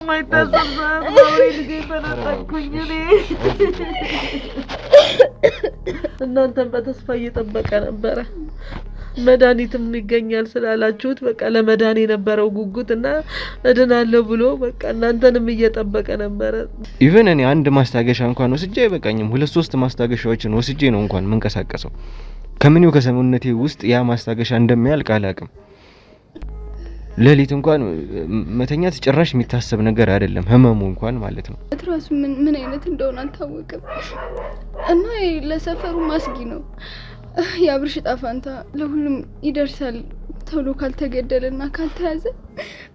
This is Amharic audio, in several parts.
ማይታሰብ ዛሬ ልጄ ተነጠቅኩኝ እኔ። እናንተም በተስፋ እየጠበቀ ነበረ። መድኃኒትም ይገኛል ስላላችሁት በቃ ለመዳን የነበረው ጉጉትና እድናለሁ ብሎ በቃ እናንተንም እየጠበቀ ነበረ። ኢቭን እኔ አንድ ማስታገሻ እንኳን ወስጄ አይበቃኝም። 2-3 ማስታገሻዎችን ወስጄ ነው እንኳን መንቀሳቀሰው። ከምንው ከሰሙነቴ ውስጥ ያ ማስታገሻ እንደሚያልቅ አላቅም። ሌሊት እንኳን መተኛት ጭራሽ የሚታሰብ ነገር አይደለም፣ ህመሙ እንኳን ማለት ነው። እትራሱ ምን አይነት እንደሆነ አልታወቅም እና ለሰፈሩ ማስጊ ነው። የአብርሽ ጣፋንታ ለሁሉም ይደርሳል ተብሎ ካልተገደለና ካልተያዘ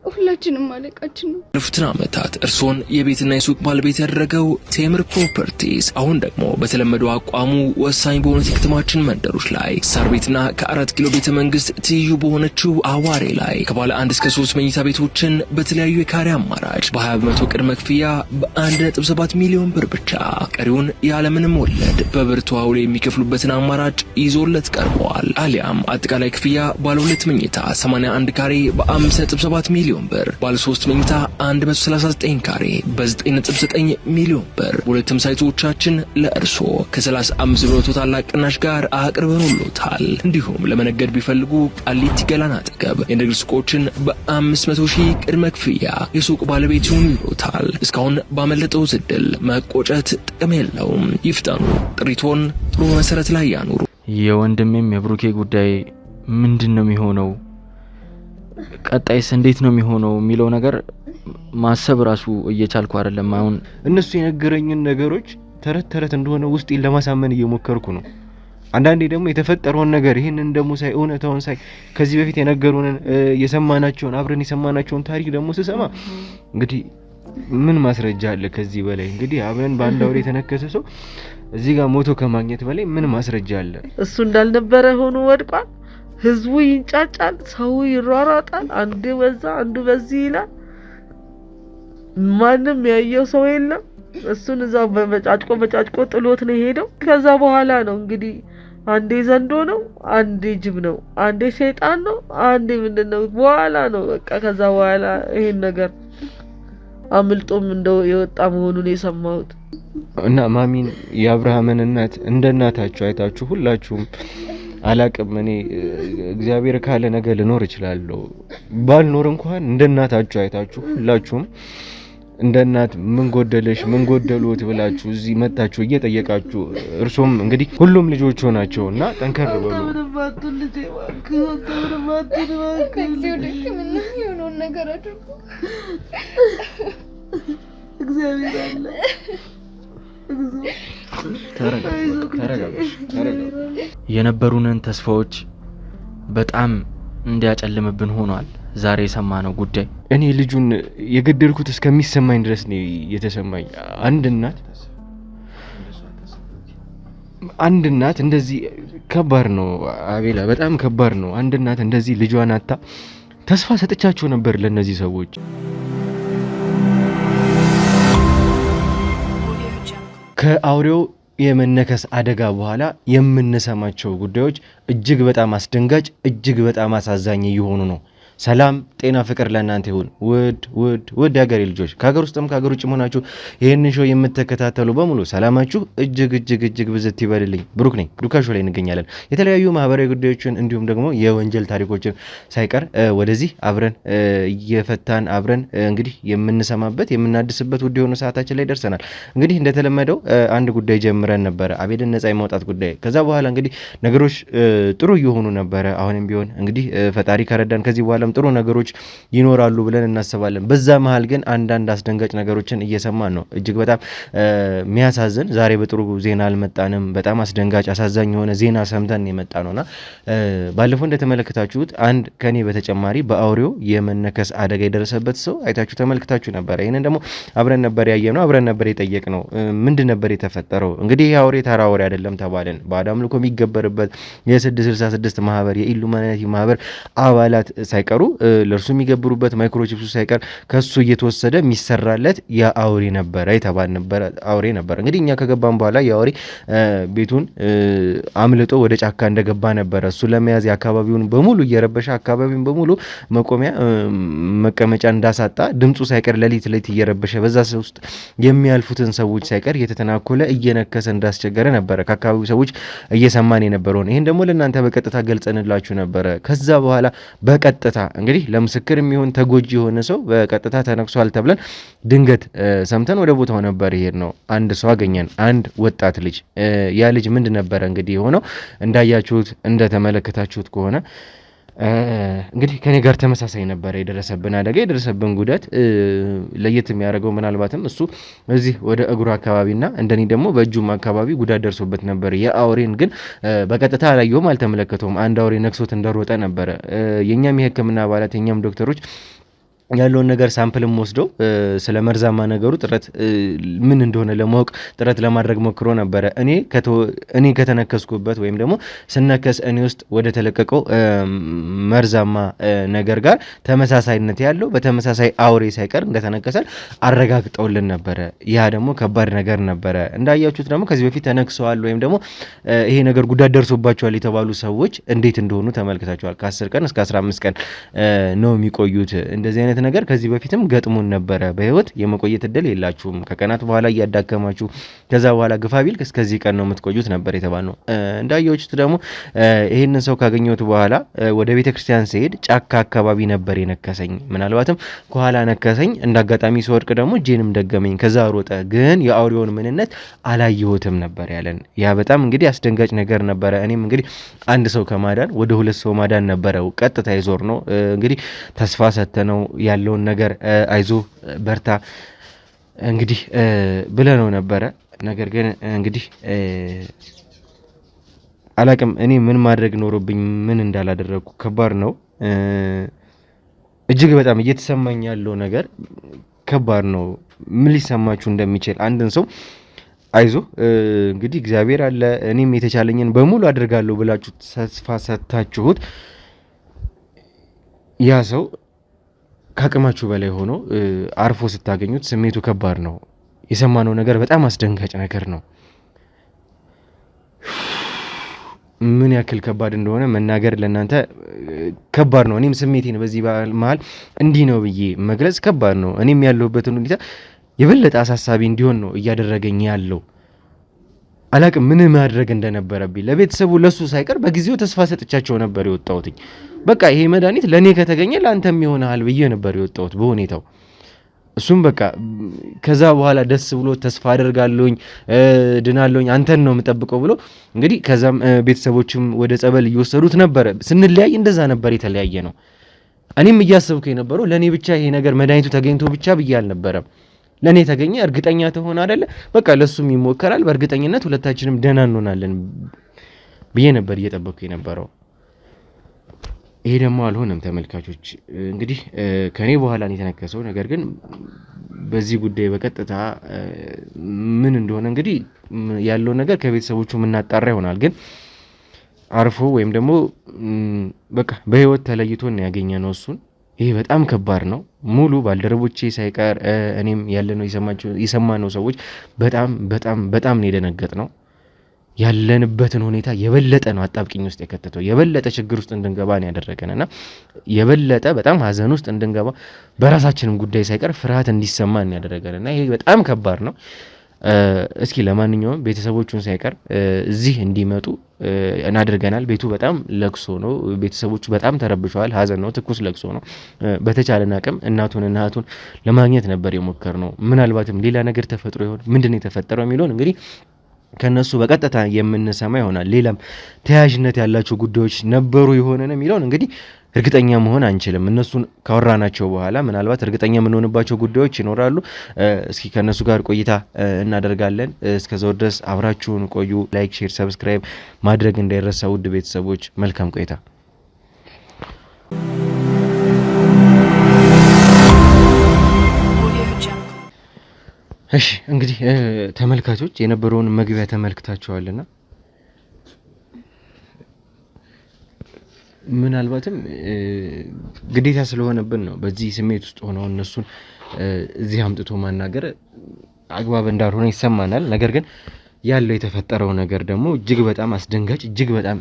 ሁላችንም ማለቃችን ነው። ለፉትን ዓመታት እርሶን የቤትና የሱቅ ባለቤት ያደረገው ቴምር ፕሮፐርቲስ አሁን ደግሞ በተለመደው አቋሙ ወሳኝ በሆኑት የከተማችን መንደሮች ላይ ሳር ቤትና ከ4 ኪሎ ቤተ መንግስት ትይዩ በሆነችው አዋሬ ላይ ከባለ 1 እስከ 3 መኝታ ቤቶችን በተለያዩ የካሬ አማራጭ በ20% ቅድመ ክፍያ በ1.7 ሚሊዮን ብር ብቻ ቀሪውን ያለምንም ወለድ በብር ተዋውሎ የሚከፍሉበትን አማራጭ ይዞለት ቀርቧል። አሊያም አጠቃላይ ክፍያ ባለ 2 መኝታ 81 ካሬ በ5.7 ሚሊዮን ብር፣ ባለ 3 መኝታ 139 ካሬ በ9.9 ሚሊዮን ብር በሁለቱም ሳይቶቻችን ለእርሶ ከ35% ታላቅ ቅናሽ ጋር አቅርበንሎታል። እንዲሁም ለመነገድ ቢፈልጉ ቃሊቲ ገላን አጠገብ የንግድ ሱቆችን በ500,000 ቅድመ ክፍያ የሱቅ ባለቤት ይሆኑታል። እስካሁን ባመለጠው እድል መቆጨት ጥቅም የለውም። ይፍጠኑ። ጥሪቶን ጥሩ መሰረት ላይ ያኑሩ። የወንድሜም የብሩኬ ጉዳይ ምንድነው የሚሆነው? ቀጣይስ እንዴት ነው የሚሆነው የሚለው ነገር ማሰብ ራሱ እየቻልኩ አይደለም። አሁን እነሱ የነገረኝን ነገሮች ተረት እንደሆነ ውስጤን ለማሳመን እየሞከርኩ ነው። አንዳንዴ ደግሞ የተፈጠረውን ነገር ይሄንን ደግሞ ሳይ እውነታውን ሳይ ከዚህ በፊት የነገሩንን የሰማናቸውን አብረን የሰማናቸውን ታሪክ ደግሞ ስሰማ እንግዲህ ምን ማስረጃ አለ ከዚህ በላይ? እንግዲህ አብረን በአንድ አውሬ የተነከሰ ሰው እዚህ ጋር ሞቶ ከማግኘት በላይ ምን ማስረጃ አለ? እሱ እንዳልነበረ ሆኖ ወድቋል። ህዝቡ ይንጫጫል፣ ሰው ይሯሯጣል፣ አንዱ በዛ አንዱ በዚህ ይላል። ማንም ያየው ሰው የለም። እሱን እዛው በመጫጭቆ ጥሎት ነው ሄደው። ከዛ በኋላ ነው እንግዲህ አንዴ ዘንዶ ነው፣ አንዴ ጅብ ነው፣ አንዴ ሰይጣን ነው፣ አንዴ ምንድነው በኋላ ነው በቃ ከዛ በኋላ ይሄን ነገር አምልጦም እንደው የወጣ መሆኑን የሰማሁት። እና ማሚን የአብርሃምን እናት እንደ እናታችሁ አይታችሁ ሁላችሁም አላቅም እኔ እግዚአብሔር ካለ ነገ ልኖር እችላለሁ ባልኖር እንኳን እንደ እናታችሁ አይታችሁ ሁላችሁም እንደ እናት ምን ጎደለሽ ምን ጎደሉት ብላችሁ እዚህ መጣችሁ እየጠየቃችሁ እርሶም እንግዲህ ሁሉም ልጆች ሆናቸውና ጠንከር በሉ። እግዚአብሔር አለ። የነበሩንን ተስፋዎች በጣም እንዲያጨልምብን ሆኗል ዛሬ የሰማነው ጉዳይ። እኔ ልጁን የገደልኩት እስከሚሰማኝ ድረስ ነው የተሰማኝ። አንድ እናት እንደዚህ ከባድ ነው አቤላ፣ በጣም ከባድ ነው። አንድ እናት እንደዚህ ልጇን አጣ። ተስፋ ሰጥቻቸው ነበር ለነዚህ ሰዎች። ከአውሬው የመነከስ አደጋ በኋላ የምንሰማቸው ጉዳዮች እጅግ በጣም አስደንጋጭ፣ እጅግ በጣም አሳዛኝ እየሆኑ ነው። ሰላም ጤና ፍቅር ለእናንተ ይሁን ውድ የሀገሬ ልጆች፣ ከሀገር ውስጥም ከሀገር ውጭ ሆናችሁ ይህንን ሾው የምትከታተሉ በሙሉ ሰላማችሁ እጅግ ብዝት ይበልልኝ። ብሩክ ነኝ። ዱካ ሾው ላይ እንገኛለን። የተለያዩ ማህበራዊ ጉዳዮችን እንዲሁም ደግሞ የወንጀል ታሪኮችን ሳይቀር ወደዚህ አብረን እየፈታን አብረን እንግዲህ የምንሰማበት የምናድስበት ውድ የሆነ ሰዓታችን ላይ ደርሰናል። እንግዲህ እንደተለመደው አንድ ጉዳይ ጀምረን ነበረ፣ አቤልን ነጻ የማውጣት ጉዳይ። ከዛ በኋላ እንግዲህ ነገሮች ጥሩ እየሆኑ ነበረ። አሁንም ቢሆን እንግዲህ ፈጣሪ ከረዳን ከዚህ በኋላ ጥሩ ነገሮች ይኖራሉ ብለን እናስባለን። በዛ መሃል ግን አንዳንድ አስደንጋጭ ነገሮችን እየሰማን ነው። እጅግ በጣም የሚያሳዝን ዛሬ በጥሩ ዜና አልመጣንም። በጣም አስደንጋጭ አሳዛኝ የሆነ ዜና ሰምተን የመጣ ነውና ባለፈው እንደተመለከታችሁት አንድ ከኔ በተጨማሪ በአውሬው የመነከስ አደጋ የደረሰበት ሰው አይታችሁ ተመልክታችሁ ነበር። ይሄንን ደግሞ አብረን ነበር ያየነው፣ አብረን ነበር የጠየቅነው። ምንድን ነበር የተፈጠረው? እንግዲህ ይሄ አውሬ ተራ አውሬ አይደለም ተባለን። ባዕድ አምልኮ የሚገበርበት የ666 ማህበር የኢሉሚናቲ ማህበር አባላት ሳይቀሩ ሳይቀሩ ለእርሱ የሚገብሩበት ማይክሮቺፕሱ ሳይቀር ከሱ እየተወሰደ የሚሰራለት የአውሬ ነበረ የተባለ ነበረ አውሬ ነበር። እንግዲህ እኛ ከገባን በኋላ የአውሬ ቤቱን አምልጦ ወደ ጫካ እንደገባ ነበረ እሱ ለመያዝ የአካባቢውን በሙሉ እየረበሸ አካባቢውን በሙሉ መቆሚያ መቀመጫ እንዳሳጣ ድምፁ ሳይቀር ሌሊት እየረበሸ በዛ ውስጥ የሚያልፉትን ሰዎች ሳይቀር እየተተናኮለ እየነከሰ እንዳስቸገረ ነበረ ከአካባቢው ሰዎች እየሰማን የነበረውን። ይህን ደግሞ ለእናንተ በቀጥታ ገልጸንላችሁ ነበረ። ከዛ በኋላ በቀጥታ እንግዲህ ለምስክር የሚሆን ተጎጂ የሆነ ሰው በቀጥታ ተነክሷል ተብለን ድንገት ሰምተን ወደ ቦታው ነበር ይሄድ ነው። አንድ ሰው አገኘን፣ አንድ ወጣት ልጅ። ያ ልጅ ምንድን ነበረ እንግዲህ የሆነው እንዳያችሁት እንደተመለከታችሁት ከሆነ እንግዲህ ከኔ ጋር ተመሳሳይ ነበረ የደረሰብን አደጋ የደረሰብን ጉዳት። ለየት የሚያደርገው ምናልባትም እሱ እዚህ ወደ እግሩ አካባቢና እንደኔ ደግሞ በእጁም አካባቢ ጉዳት ደርሶበት ነበር። የአውሬን ግን በቀጥታ አላየውም፣ አልተመለከተውም። አንድ አውሬ ነክሶት እንደሮጠ ነበረ። የኛም የሕክምና አባላት የኛም ዶክተሮች ያለውን ነገር ሳምፕልም ወስደው ስለ መርዛማ ነገሩ ጥረት ምን እንደሆነ ለማወቅ ጥረት ለማድረግ ሞክሮ ነበረ። እኔ ከተነከስኩበት ወይም ደግሞ ስነከስ እኔ ውስጥ ወደ ተለቀቀው መርዛማ ነገር ጋር ተመሳሳይነት ያለው በተመሳሳይ አውሬ ሳይቀር እንደተነከሰን አረጋግጠውልን ነበረ። ያ ደግሞ ከባድ ነገር ነበረ። እንዳያችሁት ደግሞ ከዚህ በፊት ተነክሰዋል ወይም ደግሞ ይሄ ነገር ጉዳት ደርሶባቸዋል የተባሉ ሰዎች እንዴት እንደሆኑ ተመልክታችኋል። ከ10 ቀን እስከ 15 ቀን ነው የሚቆዩት። እንደዚህ አይነት ነገር ከዚህ በፊትም ገጥሞን ነበረ። በህይወት የመቆየት እድል የላችሁም፣ ከቀናት በኋላ እያዳከማችሁ ከዛ በኋላ ግፋቢል እስከዚህ ቀን ነው የምትቆዩት ነበር የተባልነው። እንዳያችሁት ደግሞ ይህንን ሰው ካገኘሁት በኋላ ወደ ቤተክርስቲያን ሲሄድ ጫካ አካባቢ ነበር የነከሰኝ። ምናልባትም ከኋላ ነከሰኝ፣ እንዳጋጣሚ ሲወድቅ ደግሞ እጄንም ደገመኝ። ከዛ ሮጠ፣ ግን የአውሬውን ምንነት አላየሁትም ነበር ያለን። ያ በጣም እንግዲህ አስደንጋጭ ነገር ነበረ። እኔም እንግዲህ አንድ ሰው ከማዳን ወደ 2 ሰው ማዳን ነበረ ቀጥታ ይዞር ነው እንግዲህ ተስፋ ሰተነው ያለውን ነገር አይዞ በርታ እንግዲህ ብለነው ነበረ። ነገር ግን እንግዲህ አላቅም እኔ ምን ማድረግ ኖሮብኝ ምን እንዳላደረግኩ ከባድ ነው። እጅግ በጣም እየተሰማኝ ያለው ነገር ከባድ ነው። ምን ሊሰማችሁ እንደሚችል አንድን ሰው አይዞ እንግዲህ እግዚአብሔር አለ እኔም የተቻለኝን በሙሉ አድርጋለሁ ብላችሁ ተስፋ ሰጥታችሁት ያ ሰው ከአቅማችሁ በላይ ሆኖ አርፎ ስታገኙት ስሜቱ ከባድ ነው። የሰማነው ነገር በጣም አስደንጋጭ ነገር ነው። ምን ያክል ከባድ እንደሆነ መናገር ለእናንተ ከባድ ነው። እኔም ስሜቴን በዚህ መሀል እንዲህ ነው ብዬ መግለጽ ከባድ ነው። እኔም ያለሁበትን ሁኔታ የበለጠ አሳሳቢ እንዲሆን ነው እያደረገኝ ያለው። አላቅም ምን ማድረግ እንደነበረብኝ ለቤተሰቡ ለሱ ሳይቀር በጊዜው ተስፋ ሰጥቻቸው ነበር የወጣሁት። በቃ ይሄ መድኃኒት ለኔ ከተገኘ ላንተም ይሆናል ብዬ ነበር የወጣሁት በሁኔታው። እሱም በቃ ከዛ በኋላ ደስ ብሎ ተስፋ አደርጋለሁኝ ድናለሁኝ አንተን ነው የምጠብቀው ብሎ እንግዲህ ከዛም ቤተሰቦችም ወደ ጸበል እየወሰዱት ነበረ። ስንለያይ እንደዛ ነበር የተለያየ ነው። እኔም እያሰብኩ የነበረው ለኔ ብቻ ይሄ ነገር መድኃኒቱ ተገኝቶ ብቻ ብዬ አልነበረም። ለኔ ተገኘ እርግጠኛ ተሆነ አይደለ በቃ ለሱም ይሞከራል በእርግጠኝነት ሁለታችንም ደህና እንሆናለን ብዬ ነበር እየጠበቅኩ የነበረው። ይሄ ደግሞ አልሆነም። ተመልካቾች እንግዲህ ከኔ በኋላ ነው የተነከሰው። ነገር ግን በዚህ ጉዳይ በቀጥታ ምን እንደሆነ እንግዲህ ያለው ነገር ከቤተሰቦቹ የምናጣራ ይሆናል። ግን አርፎ ወይም ደግሞ በቃ በህይወት ተለይቶ ነው ያገኘነው እሱን። ይሄ በጣም ከባድ ነው። ሙሉ ባልደረቦቼ ሳይቀር እኔም ያለነው የሰማነው ሰዎች በጣም በጣም በጣም ነው የደነገጥነው። ያለንበትን ሁኔታ የበለጠ ነው አጣብቂኝ ውስጥ የከተተው፣ የበለጠ ችግር ውስጥ እንድንገባ ነው ያደረገንና የበለጠ በጣም ሀዘን ውስጥ እንድንገባ በራሳችንም ጉዳይ ሳይቀር ፍርሃት እንዲሰማን ነው ያደረገንና ይሄ በጣም ከባድ ነው። እስኪ ለማንኛውም ቤተሰቦቹን ሳይቀር እዚህ እንዲመጡ እናድርገናል። ቤቱ በጣም ለቅሶ ነው። ቤተሰቦቹ በጣም ተረብሸዋል። ሀዘን ነው፣ ትኩስ ለቅሶ ነው። በተቻለን አቅም እናቱንና እህቱን ለማግኘት ነበር የሞከርነው። ምናልባትም ሌላ ነገር ተፈጥሮ ይሆን ምንድነው የተፈጠረው የሚለውን እንግዲህ ከነሱ በቀጥታ የምንሰማ ይሆናል። ሌላም ተያያዥነት ያላቸው ጉዳዮች ነበሩ የሆነ ነው የሚለውን እንግዲህ እርግጠኛ መሆን አንችልም። እነሱን ካወራናቸው በኋላ ምናልባት እርግጠኛ የምንሆንባቸው ጉዳዮች ይኖራሉ። እስኪ ከነሱ ጋር ቆይታ እናደርጋለን። እስከዛው ድረስ አብራችሁን ቆዩ። ላይክ፣ ሼር፣ ሰብስክራይብ ማድረግ እንዳይረሳ ውድ ቤተሰቦች። መልካም ቆይታ። እሺ እንግዲህ ተመልካቾች የነበረውን መግቢያ ተመልክታችኋልና ምናልባትም ግዴታ ስለሆነብን ነው በዚህ ስሜት ውስጥ ሆነው እነሱን እዚህ አምጥቶ ማናገር አግባብ እንዳልሆነ ይሰማናል። ነገር ግን ያለው የተፈጠረው ነገር ደግሞ እጅግ በጣም አስደንጋጭ እጅግ በጣም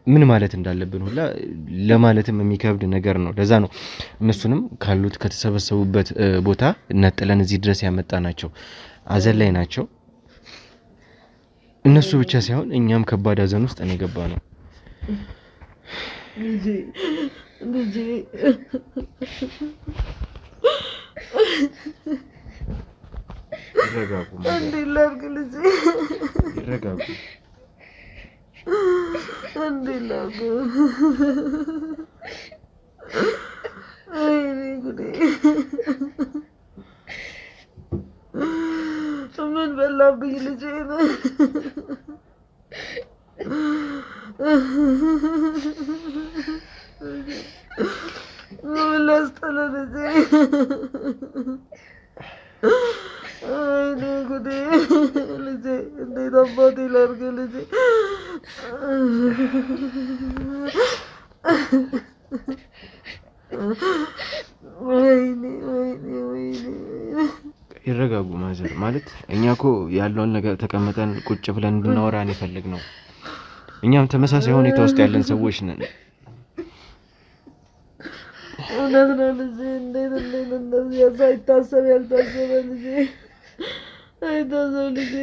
ምን ማለት እንዳለብን ሁላ ለማለትም የሚከብድ ነገር ነው። ለዛ ነው እነሱንም ካሉት ከተሰበሰቡበት ቦታ ነጥለን እዚህ ድረስ ያመጣናቸው። አዘን ላይ ናቸው። እነሱ ብቻ ሳይሆን እኛም ከባድ አዘን ውስጥ ነው የገባነው። ልጄ ይረጋጉ እንዴት ላድርግ ልጄ ይረጋጉ እንዴት ላድርግ ወይኔ ጉዴ ምን በላብኝ ልጄ ምን ላስጠላ ልጄ ወይኔ ጉዴ ልጄ እንዴት አባቴ ላድርግ ልጄ ወይኔ ወይኔ ወይኔ ይረጋጉ ማዘር ማለት እኛ እኮ ያለውን ነገር ተቀምጠን ቁጭ ብለን እንድናወራ ነው የፈለግነው። እኛም ተመሳሳይ ሁኔታ ውስጥ ያለን ሰዎች ነን። እውነት ነው ልጄ እንዴት እንደዚህ ሳይታሰብ ያልታሰበ ልጄ አይታሰብ ልጄ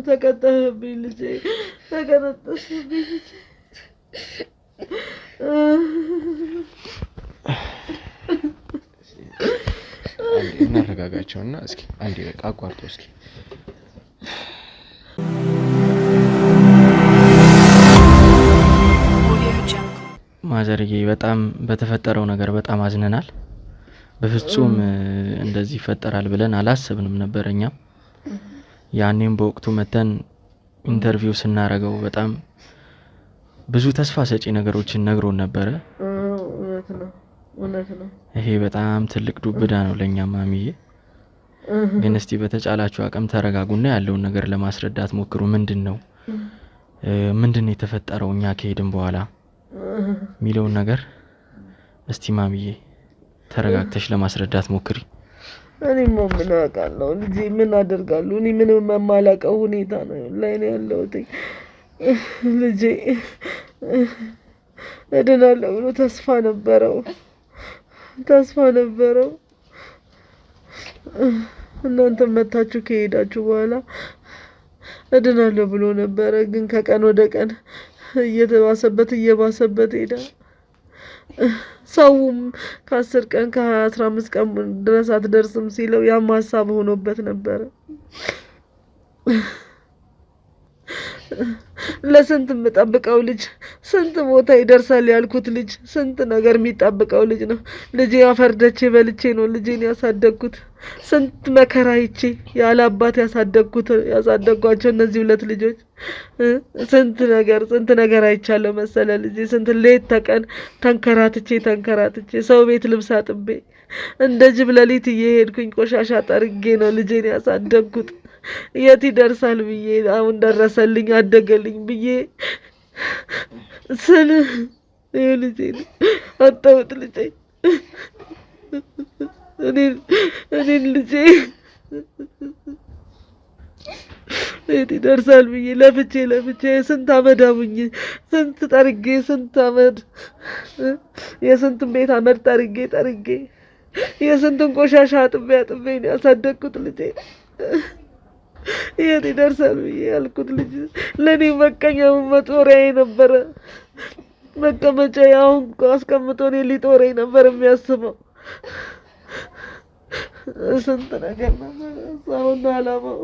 ተቀጠፈብኝ ልጄ ተቀነጠስብኝ ልጄ እናረጋጋቸውና እስኪ አንዴ በቃ አቋርጦ እስኪ ማዘርዬ በጣም በተፈጠረው ነገር በጣም አዝነናል። በፍጹም እንደዚህ ይፈጠራል ብለን አላሰብንም ነበር። እኛም ያኔም በወቅቱ መተን ኢንተርቪው ስናረገው በጣም ብዙ ተስፋ ሰጪ ነገሮችን ነግሮን ነበረ። እውነት ነው። ይሄ በጣም ትልቅ ዱብዳ ነው ለኛ ማሚዬ። ግን እስቲ በተጫላችሁ አቅም ተረጋጉና ያለውን ነገር ለማስረዳት ሞክሩ። ምንድነው የተፈጠረው እኛ ከሄድን በኋላ ሚለውን ነገር እስቲ ማሚዬ ተረጋግተሽ ለማስረዳት ሞክሪ። እኔማ ምን አውቃለሁ ልጄ ምን አደርጋለሁ? እኔ ምንም የማላውቀው ሁኔታ ነው ላይ ነው ያለሁት። ልጄ እድናለሁ ብሎ ተስፋ ነበረው። እናንተም መታችሁ ከሄዳችሁ በኋላ እድናለሁ ብሎ ነበረ። ግን ከቀን ወደ ቀን እየባሰበት ሄደ። ሰውም ከ10 ቀን ከ15 ቀን ድረስ አትደርስም ሲለው ያም ሀሳብ ሆኖበት ነበረ። ለስንት የምጠብቀው ልጅ ስንት ቦታ ይደርሳል ያልኩት ልጅ ስንት ነገር የሚጠብቀው ልጅ ነው። ልጄ አፈርደቼ በልቼ ነው ልጄን ያሳደግኩት። ስንት መከራ አይቼ ያለ አባት ያሳደግኳቸው እነዚህ 2 ልጆች ስንት ነገር አይቻለሁ መሰለ ልጄ። ስንት ሌት ተቀን ተንከራትቼ ሰው ቤት ልብስ አጥቤ እንደ ጅብ ሌሊት እየሄድኩኝ ቆሻሻ ጠርጌ ነው ልጄን ያሳደግኩት። የት ይደርሳል ብዬ አሁን ደረሰልኝ አደገልኝ ብዬ ስል ልጄ አጣሁት። ልጄ እኔን ልጄ የት ይደርሳል ብዬ ለፍቼ ስንት አመድ አሙኝ ስንት ጠርጌ ስንት አመድ የስንትን ቤት አመድ ጠርጌ የስንትን ቆሻሻ አጥቤ ነው ያሳደግኩት ልጄ። የት ይደርሳል ብዬ ያልኩት ልጅ ለኔ መቀኛው መጦሪያዬ ነበረ። መቀመጫ አሁን አስቀምጦ እኔ ሊጦረኝ ነበር የሚያስበው። ስንት ነገር ነበር አሁን አላማው።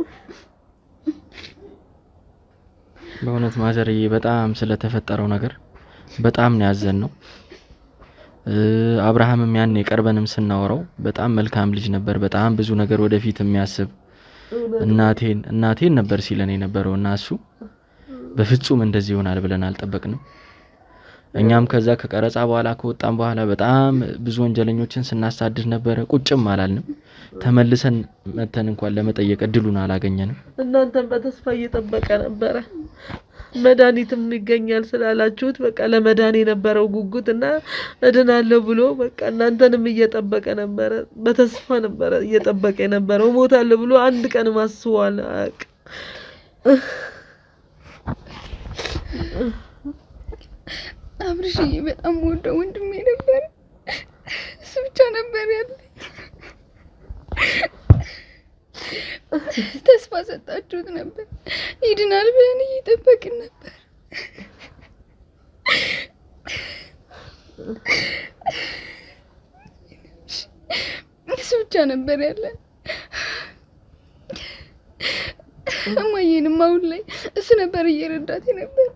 በእውነት ማዘርዬ በጣም ስለተፈጠረው ነገር በጣም ነው ያዘንነው። አብርሃምም ያን የቀርበንም ስናወራው በጣም መልካም ልጅ ነበር። በጣም ብዙ ነገር ወደፊት የሚያስብ እናቴን ነበር ሲለን የነበረው እና እሱ በፍጹም እንደዚህ ይሆናል ብለን አልጠበቅንም። እኛም ከዛ ከቀረጻ በኋላ ከወጣን በኋላ በጣም ብዙ ወንጀለኞችን ስናሳድድ ነበር። ቁጭም አላልንም። ተመልሰን መተን እንኳን ለመጠየቅ እድሉን አላገኘንም። እናንተም በተስፋ እየጠበቀ ነበረ። መድኃኒትም ይገኛል ስላላችሁት በቃ ለመዳን የነበረው ጉጉት እና እድናለሁ ብሎ በቃ እናንተንም እየጠበቀ ነበረ። በተስፋ ነበረ እየጠበቀ የነበረው። እሞታለሁ ብሎ አንድ ቀን ማስቧል አያውቅም። አብርሽዬ በጣም ወደው ወንድሜ ነበር። እሱ ብቻ ነበር ያለኝ። ተስፋ ሰጣችሁት ነበር፣ ይድናል ብለን እየጠበቅን ነበር። እሱ ብቻ ነበር ያለን። እማዬንም አሁን ላይ እሱ ነበር እየረዳት ነበር።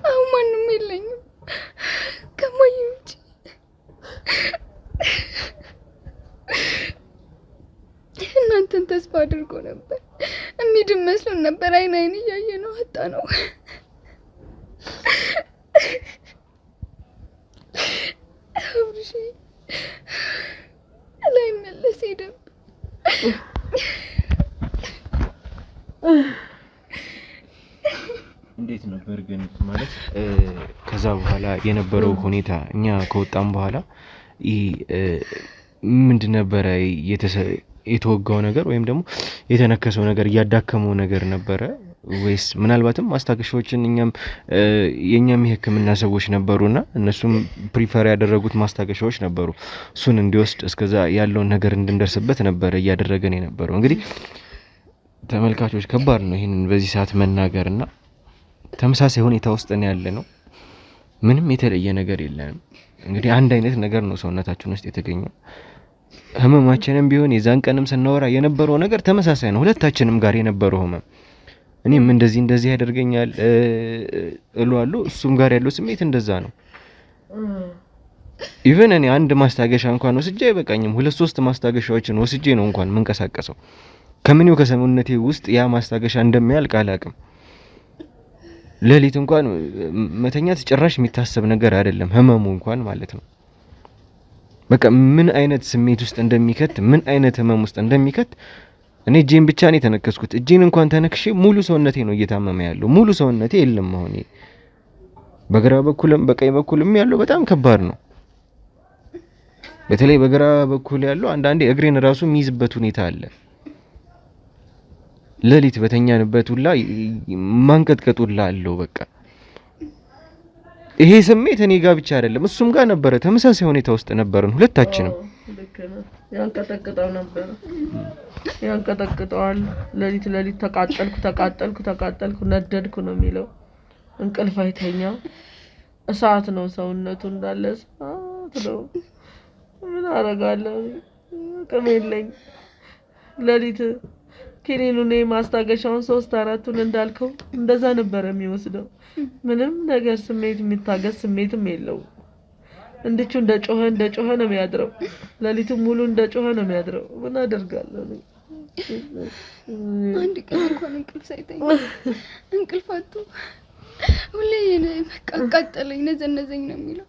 አሁን ማንም የለኝም ከማዬ ውጭ። እናንተን ተስፋ አድርጎ ነበር፣ እሚድን መስሎን ነበር። አይን አይን እያየ ነው አጣ ነው። አብርሽ ላይ መለስ ሄደም እንዴት ነበር ግን ማለት ከዛ በኋላ የነበረው ሁኔታ? እኛ ከወጣም በኋላ ምንድን ነበረ የተወጋው ነገር ወይም ደግሞ የተነከሰው ነገር እያዳከመው ነገር ነበረ ወይስ ምናልባትም ማስታገሻዎችን የኛም የሕክምና ሰዎች ነበሩና እነሱም ፕሪፈር ያደረጉት ማስታገሻዎች ነበሩ። እሱን እንዲወስድ እስከዛ ያለውን ነገር እንድንደርስበት ነበረ እያደረገን የነበረው። እንግዲህ ተመልካቾች ከባድ ነው ይህንን በዚህ ሰዓት መናገርና ተመሳሳይ ሁኔታ ውስጥ ነው ያለ ነው። ምንም የተለየ ነገር የለንም። እንግዲህ አንድ አይነት ነገር ነው ሰውነታችን ውስጥ የተገኘው። ህመማችንም ቢሆን የዛን ቀንም ስናወራ የነበረው ነገር ተመሳሳይ ነው፣ ሁለታችንም ጋር የነበረው ህመም። እኔም እንደዚህ ያደርገኛል እሏለሁ፣ እሱም ጋር ያለው ስሜት እንደዛ ነው። ኢቭን እኔ አንድ ማስታገሻ እንኳን ወስጄ አይበቃኝም፣ 2-3 ማስታገሻዎችን ወስጄ ነው እንኳን መንቀሳቀሰው። ከምንው ከሰውነቴ ውስጥ ያ ማስታገሻ እንደሚያልቅ አላውቅም። ሌሊት እንኳን መተኛት ጭራሽ የሚታሰብ ነገር አይደለም፣ ህመሙ እንኳን ማለት ነው። በቃ ምን አይነት ስሜት ውስጥ እንደሚከት ምን አይነት ህመም ውስጥ እንደሚከት እኔ እጄን ብቻ ነው የተነከስኩት። እጄን እንኳን ተነክሼ ሙሉ ሰውነቴ ነው እየታመመ ያለው። ሙሉ ሰውነቴ የለም አሁን። በግራ በኩልም በቀኝ በኩልም ያለው በጣም ከባድ ነው። በተለይ በግራ በኩል ያለው አንዳንዴ እግሬን ራሱ የሚይዝበት ሁኔታ አለ። ሌሊት በተኛንበት ሁላ ማንቀጥቀጥ ሁላ አለው። በቃ ይሄ ስሜት እኔ ጋር ብቻ አይደለም እሱም ጋር ነበረ። ተመሳሳይ ሁኔታ ውስጥ ነበርን ሁለታችንም። ያንቀጠቅጠው ነበር፣ ያንቀጠቅጠዋል። ሌሊት ተቃጠልኩ ነደድኩ ነው የሚለው። እንቅልፍ አይተኛ፣ እሳት ነው ሰውነቱ እንዳለ እሳት ነው። ምን አደርጋለሁ? አቅም የለኝ። ሌሊት ኪኒኑን ማስታገሻውን 3-4ቱን እንዳልከው እንደዛ ነበር የሚወስደው። ምንም ነገር ስሜት የሚታገስ ስሜትም የለው። እንድቹ እንደጮኸ ነው የሚያድረው። ሌሊቱን ሙሉ እንደጮኸ ነው የሚያድረው። ምን አደርጋለሁ? አንድ ቀን እንኳን እንቅልፍ ሳይተኛ እንቅልፍ አጥቶ ሁሌ በቃ አቃጠለኝ፣ ነዘነዘኝ ነው የሚለው።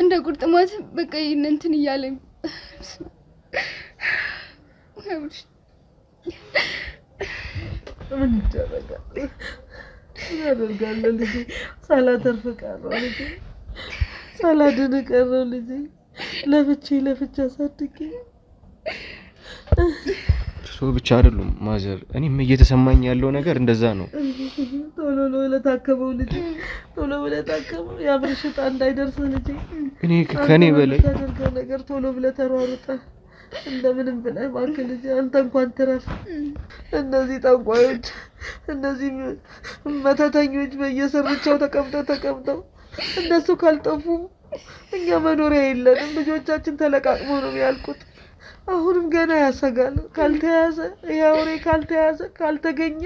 እንደ ቁርጥማት በቃ እንትን እያለኝ ምን ይደረጋል? ምን አደርጋለሁ? ልጄ ሳላተርፍ ቀረሁ። ልጄ ሳላድን ቀረሁ። ልጄ ለፍቼ አሳድጌ እሱ ብቻ አይደሉም ማዘር፣ እኔም እየተሰማኝ ያለው ነገር እንደዛ ነው። ቶሎ ብለህ ታከመው ልጄ፣ ቶሎ ብለህ ታከመው። የአብርሽ ዕጣ እንዳይደርስ ልጄ። እኔ ከኔ በላይ ታደርገው ነገር ቶሎ ብለህ ተሯሩጠህ እንደምንም ብለህ እባክህ ልጄ አንተ እንኳን ትረፍ። እነዚህ ጠንቋዮች፣ እነዚህ መተተኞች በየስርቻው ተቀምጠው እነሱ ካልጠፉ እኛ መኖሪያ የለንም። ልጆቻችን ተለቃቅሞ ነው የሚያልቁት። አሁንም ገና ያሰጋል። ካልተያዘ ያውሬ ካልተገኘ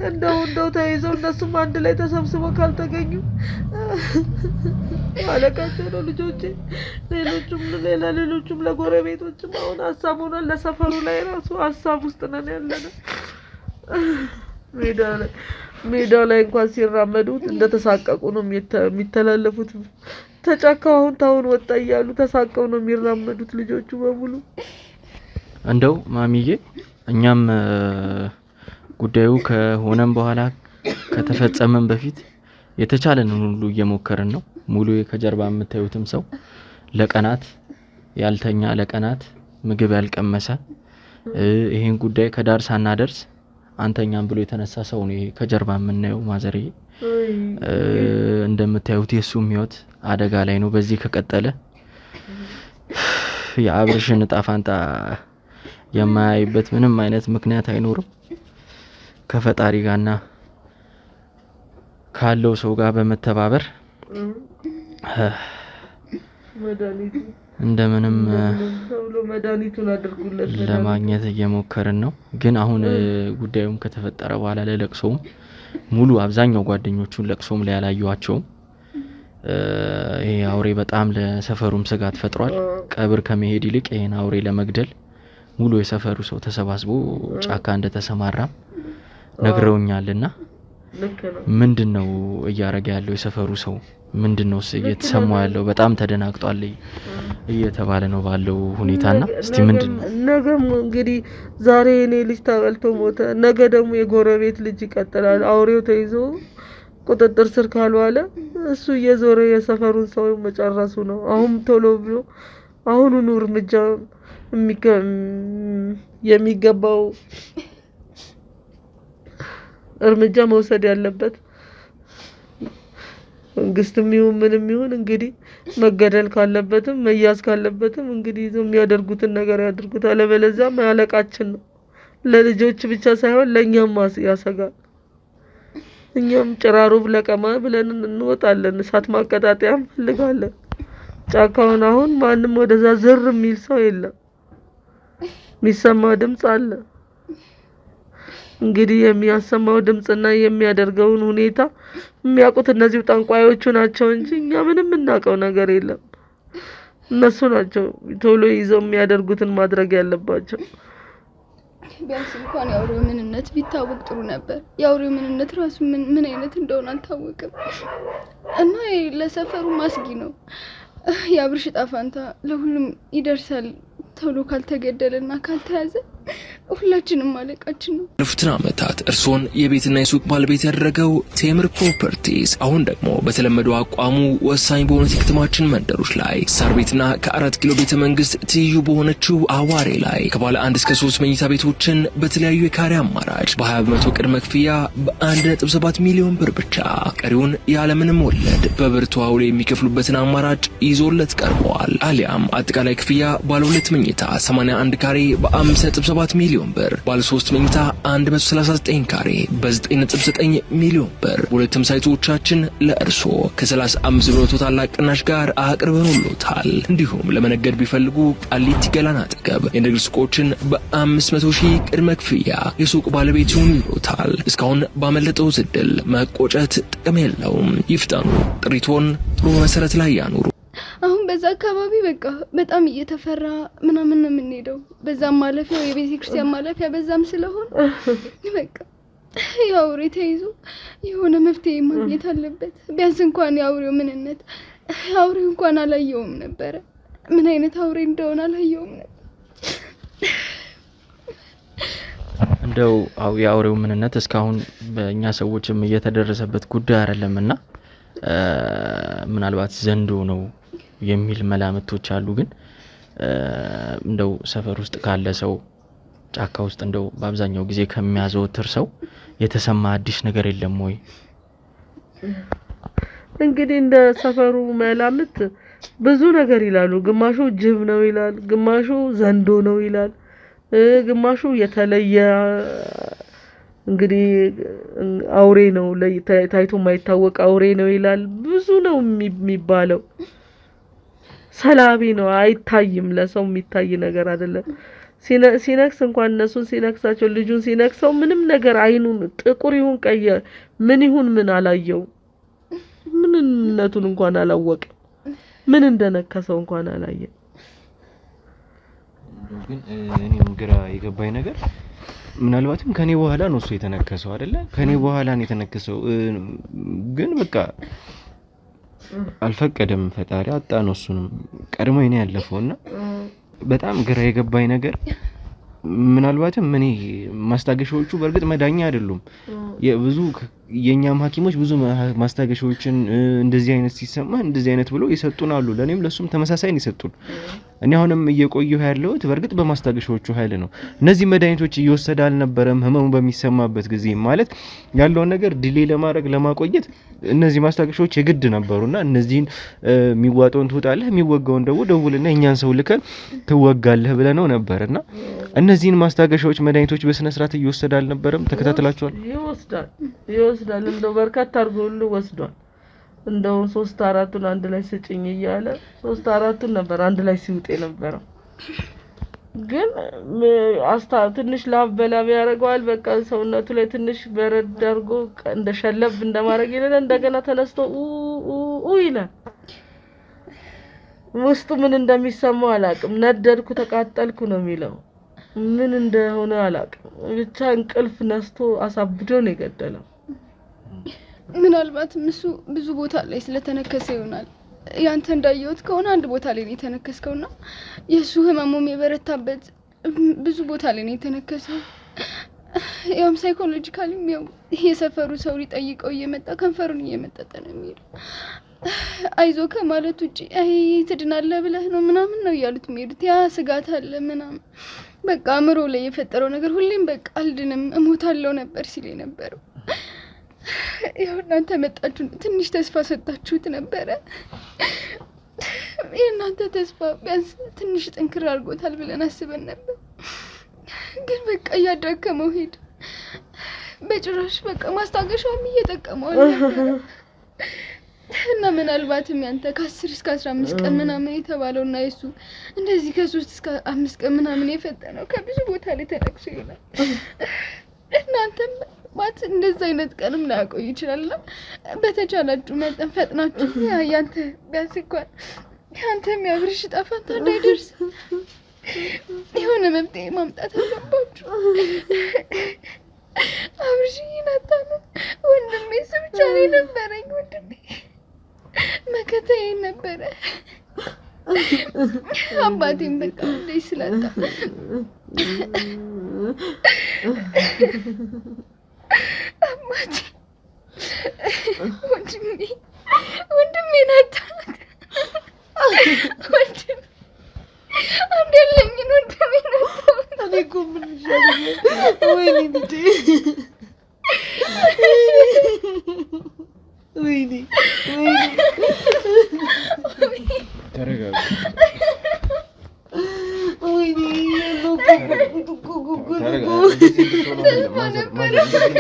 እንደው ተይዘው እነሱም አንድ ላይ ተሰብስበው ካልተገኙ አለቃቸው ነው ልጆቼ። ሌሎቹም ለጎረቤቶችም አሁን ሀሳብ ሆኗል። ለሰፈሩ ላይ ራሱ ሀሳብ ውስጥ ነን ያለነው። ሜዳው ላይ እንኳን ሲራመዱት እንደተሳቀቁ ነው የሚተላለፉት። ተጫካው አሁን ወጣ እያሉ ተሳቀው ነው የሚራመዱት ልጆቹ በሙሉ። እንደው ማሚዬ እኛም ጉዳዩ ከሆነም በኋላ ከተፈጸመም በፊት የተቻለንን ሁሉ እየሞከርን ነው። ሙሉ ከጀርባ የምታዩትም ሰው ለቀናት ያልተኛ ለቀናት ምግብ ያልቀመሰ ይሄን ጉዳይ ከዳር ሳናደርስ አንተኛም ብሎ የተነሳ ሰው ነው። ይሄ ከጀርባ የምናየው ማዘሬ እንደምታዩት የሱም ህይወት አደጋ ላይ ነው። በዚህ ከቀጠለ የአብርሽን ዕጣ ፈንታ የማያይበት ምንም አይነት ምክንያት አይኖርም። ከፈጣሪ ጋርና ካለው ሰው ጋር በመተባበር እንደምንም መድኃኒቱን አድርጉለት ለማግኘት እየሞከርን ነው። ግን አሁን ጉዳዩም ከተፈጠረ በኋላ ለለቅሶም ሙሉ አብዛኛው ጓደኞቹን ለቅሶም ላይ ያላዩዋቸውም ይሄ አውሬ በጣም ለሰፈሩም ስጋት ፈጥሯል። ቀብር ከመሄድ ይልቅ ይሄን አውሬ ለመግደል ሙሉ የሰፈሩ ሰው ተሰባስቦ ጫካ እንደተሰማራም ነግረውኛልና ምንድነው እያረገ ያለው የሰፈሩ ሰው ምንድነው እየተሰማው ያለው? በጣም ተደናግጧል እየተባለ ነው ባለው ሁኔታና እስቲ ምንድነው ነገም እንግዲህ ዛሬ እኔ ልጅ ተበልቶ ሞተ፣ ነገ ደግሞ የጎረቤት ልጅ ይቀጥላል። አውሬው ተይዞ ቁጥጥር ስር ካልዋለ እሱ እየዞረ የሰፈሩን ሰው መጨረሱ ነው። አሁን ቶሎ ብሎ አሁኑኑ እርምጃ የሚገባው እርምጃ መውሰድ ያለበት መንግስትም ይሁን ምንም ይሁን እንግዲህ መገደል ካለበትም መያዝ ካለበትም እንግዲህ ይዘው የሚያደርጉትን ነገር ያድርጉት። አለበለዚያ ማለቃችን ነው። ለልጆች ብቻ ሳይሆን ለኛም ያሰጋል። እኛም ጭራሩብ ለቀማ ብለን እንወጣለን። እሳት ማቀጣጠያ እንፈልጋለን። ጫካውን አሁን ማንም ወደዛ ዝር የሚል ሰው የለም። የሚሰማ ድምጽ አለ። እንግዲህ የሚያሰማው ድምጽና የሚያደርገውን ሁኔታ የሚያውቁት እነዚህ ጠንቋዮቹ ናቸው እንጂ እኛ ምንም እናውቀው ነገር የለም። እነሱ ናቸው ቶሎ ይዘው የሚያደርጉትን ማድረግ ያለባቸው። ቢያንስ እንኳን የአውሬው ምንነት ቢታወቅ ጥሩ ነበር። የአውሬው ምንነት ራሱ ምን አይነት እንደሆነ አልታወቅም እና ለሰፈሩ ማስጊ ነው። የአብርሽ ዕጣ ፈንታ ለሁሉም ይደርሳል። ቶሎ ካልተገደለና ካልተያዘ ሁላችንም ማለቃችን ነው። ለፉትን ዓመታት እርሶን የቤትና የሱቅ ባለቤት ያደረገው ቴምር ፕሮፐርቲስ አሁን ደግሞ በተለመደው አቋሙ ወሳኝ በሆኑ የከተማችን መንደሮች ላይ ሳር ቤትና ከ4 ኪሎ ቤተ መንግስት ትይዩ በሆነችው አዋሬ ላይ ከባለ 1 እስከ 3 መኝታ ቤቶችን በተለያዩ የካሬ አማራጭ በ20% ቅድመ ክፍያ በ1.7 ሚሊዮን ብር ብቻ ቀሪውን ያለምንም ወለድ በብር ተዋውሎ የሚከፍሉበትን አማራጭ ይዞለት ቀርበዋል። አሊያም አጠቃላይ ክፍያ ባለ 2 መኝታ 81 ካሬ በ5.7 ሚሊዮን ብር፣ ባለ 3 መኝታ 139 ካሬ በ9.9 ሚሊዮን ብር ሁለቱም ሳይቶቻችን ለእርሶ ከ35% ታላቅ ቅናሽ ጋር አቅርበንሎታል። እንዲሁም ለመነገድ ቢፈልጉ ቃሊቲ ገላን አጠገብ የንግድ ሱቆችን በ500,000 ቅድመ ክፍያ የሱቅ ባለቤት ይሆኑታል። እስካሁን ባመለጠው ዕድል መቆጨት ጥቅም የለውም። ይፍጠኑ። ጥሪቶን ጥሩ መሰረት ላይ ያኑሩ። አሁን በዛ አካባቢ በቃ በጣም እየተፈራ ምናምን ነው የምንሄደው። በዛም ማለፊያው የቤተ ክርስቲያን ማለፊያ በዛም ስለሆነ በቃ የአውሬ ተይዞ የሆነ መፍትሄ ማግኘት አለበት። ቢያንስ እንኳን የአውሬው ምንነት አውሬው እንኳን አላየውም ነበረ። ምን አይነት አውሬ እንደሆነ አላየውም ነበር። እንደው የአውሬው ምንነት እስካሁን በእኛ ሰዎችም እየተደረሰበት ጉዳይ አይደለምና ምናልባት ዘንዶ ነው የሚል መላምቶች አሉ። ግን እንደው ሰፈር ውስጥ ካለ ሰው ጫካ ውስጥ እንደው በአብዛኛው ጊዜ ከሚያዘወትር ሰው የተሰማ አዲስ ነገር የለም ወይ? እንግዲህ እንደ ሰፈሩ መላምት ብዙ ነገር ይላሉ። ግማሹ ጅብ ነው ይላል፣ ግማሹ ዘንዶ ነው ይላል፣ ግማሹ የተለየ እንግዲህ አውሬ ነው ታይቶ የማይታወቅ አውሬ ነው ይላል። ብዙ ነው የሚባለው። ሰላቢ ነው፣ አይታይም፣ ለሰው የሚታይ ነገር አይደለም። ሲነክስ እንኳን እነሱን ሲነክሳቸው ልጁን ሲነክሰው ምንም ነገር አይኑን ጥቁር ይሁን ቀይ ምን ይሁን ምን አላየው። ምንነቱን እንኳን አላወቀ። ምን እንደነከሰው እንኳን አላየ። ግን እኔም ግራ የገባኝ ነገር ምናልባትም ከኔ በኋላ ነው እሱ የተነከሰው አይደለ? ከኔ በኋላ ነው የተነከሰው። ግን በቃ አልፈቀደም ፈጣሪ አጣ ነው እሱንም ቀድሞ እኔ ያለፈውና በጣም ግራ የገባኝ ነገር ምናልባትም እኔ ማስታገሻዎቹ በርግጥ መዳኛ አይደሉም። የብዙ የኛም ሐኪሞች ብዙ ማስታገሻዎችን እንደዚህ አይነት ሲሰማ እንደዚህ አይነት ብሎ ይሰጡን አሉ። ለኔም ለሱም ተመሳሳይ ነው ይሰጡን። እኔ አሁንም እየቆየሁ ያለሁት በርግጥ በማስታገሻዎቹ ኃይል ነው። እነዚህ መድኃኒቶች እየወሰደ አልነበረም ህመሙ በሚሰማበት ጊዜ ማለት ያለውን ነገር ዲሌ ለማድረግ ለማቆየት እነዚህ ማስታገሻዎች የግድ ነበሩና እነዚህን የሚዋጣውን ትውጣለህ የሚወጋውን ደግሞ ደውልና እኛን ሰው ልከን ትወጋለህ ብለነው ነበርና እነዚህን ማስታገሻዎች መድኃኒቶች በስነ ስርዓት እየወሰደ አልነበረም። ተከታትላችኋል? ይወስዳል እንደው በርካታ አድርጎ ሁሉ ወስዷል። እንደው 3-4ቱን አንድ ላይ ስጭኝ እያለ 3-4ቱን ነበር አንድ ላይ ሲውጥ የነበረው። ግን ትንሽ ላብ በላብ ያደርገዋል። በቃ ሰውነቱ ላይ ትንሽ በረድ አድርጎ እንደ ሸለብ እንደማድረግ ይላል። እንደገና ተነስቶ ይላል። ውስጡ ምን እንደሚሰማው አላውቅም። ነደድኩ ተቃጠልኩ ነው የሚለው። ምን እንደሆነ አላውቅም። ብቻ እንቅልፍ ነስቶ አሳብዶ ነው የገደለው። ምናልባት እሱ ብዙ ቦታ ላይ ስለተነከሰ ይሆናል። ያንተ እንዳየሁት ከሆነ አንድ ቦታ ላይ ነው የተነከስከውና የሱ ህመሙም የበረታበት ብዙ ቦታ ላይ ነው የተነከሰው። ያውም ሳይኮሎጂካሊም ያው የሰፈሩ ሰው ሊጠይቀው እየመጣ ከንፈሩን እየመጠጠ ነው የሚሄደው። አይዞ ከማለት ውጪ አይ ትድናለህ ብለህ ነው ምናምን ነው እያሉት የሚሄዱት። ያ ስጋት አለ ምናምን በቃ አእምሮ ላይ የፈጠረው ነገር ሁሌም በቃ አልድንም እሞታለሁ ነበር ሲል የነበረው። ያው እናንተ መጣችሁ ትንሽ ተስፋ ሰጣችሁት ነበረ። የእናንተ ተስፋ ቢያንስ ትንሽ ጥንክር አድርጎታል ብለን አስበን ነበር። ግን በቃ እያዳከመው ሄደ። በጭራሽ በቃ ማስታገሻውም እየጠቀመው ነበር። እና ምናልባትም ያንተ ከ10 እስከ 15 ቀን ምናምን የተባለውና የሱ እንደዚህ ከ3 እስከ 5 ቀን ምናምን የፈጠነው ከብዙ ቦታ ላይ ተነክሶ ይሆናል። እናንተም ማለት እንደዛ አይነት ቀንም ላያቆይ ይችላልና በተቻላችሁ መጠን ፈጥናችሁ ያንተ ቢያንስ እንኳን ያንተ የሚያብርሽ ጣፋንታ እንዳይደርስ የሆነ መፍትሄ ማምጣት አለባችሁ። አብርሽ ይናታነ ወንድሜ ብቻ ነው የነበረኝ። ወንድሜ መከታዬ ነበረ። አባቴም በቃ እንደዚህ ስላጣ አባቴ ወንድሜ ናታት። ወንድሜ አንድ ያለኝን ወንድሜ ናታት። እኔ እኮ ምን ይሻለኛል? ወይኔ ልጄ ወይኔ ተረጋጋ። ወይኔ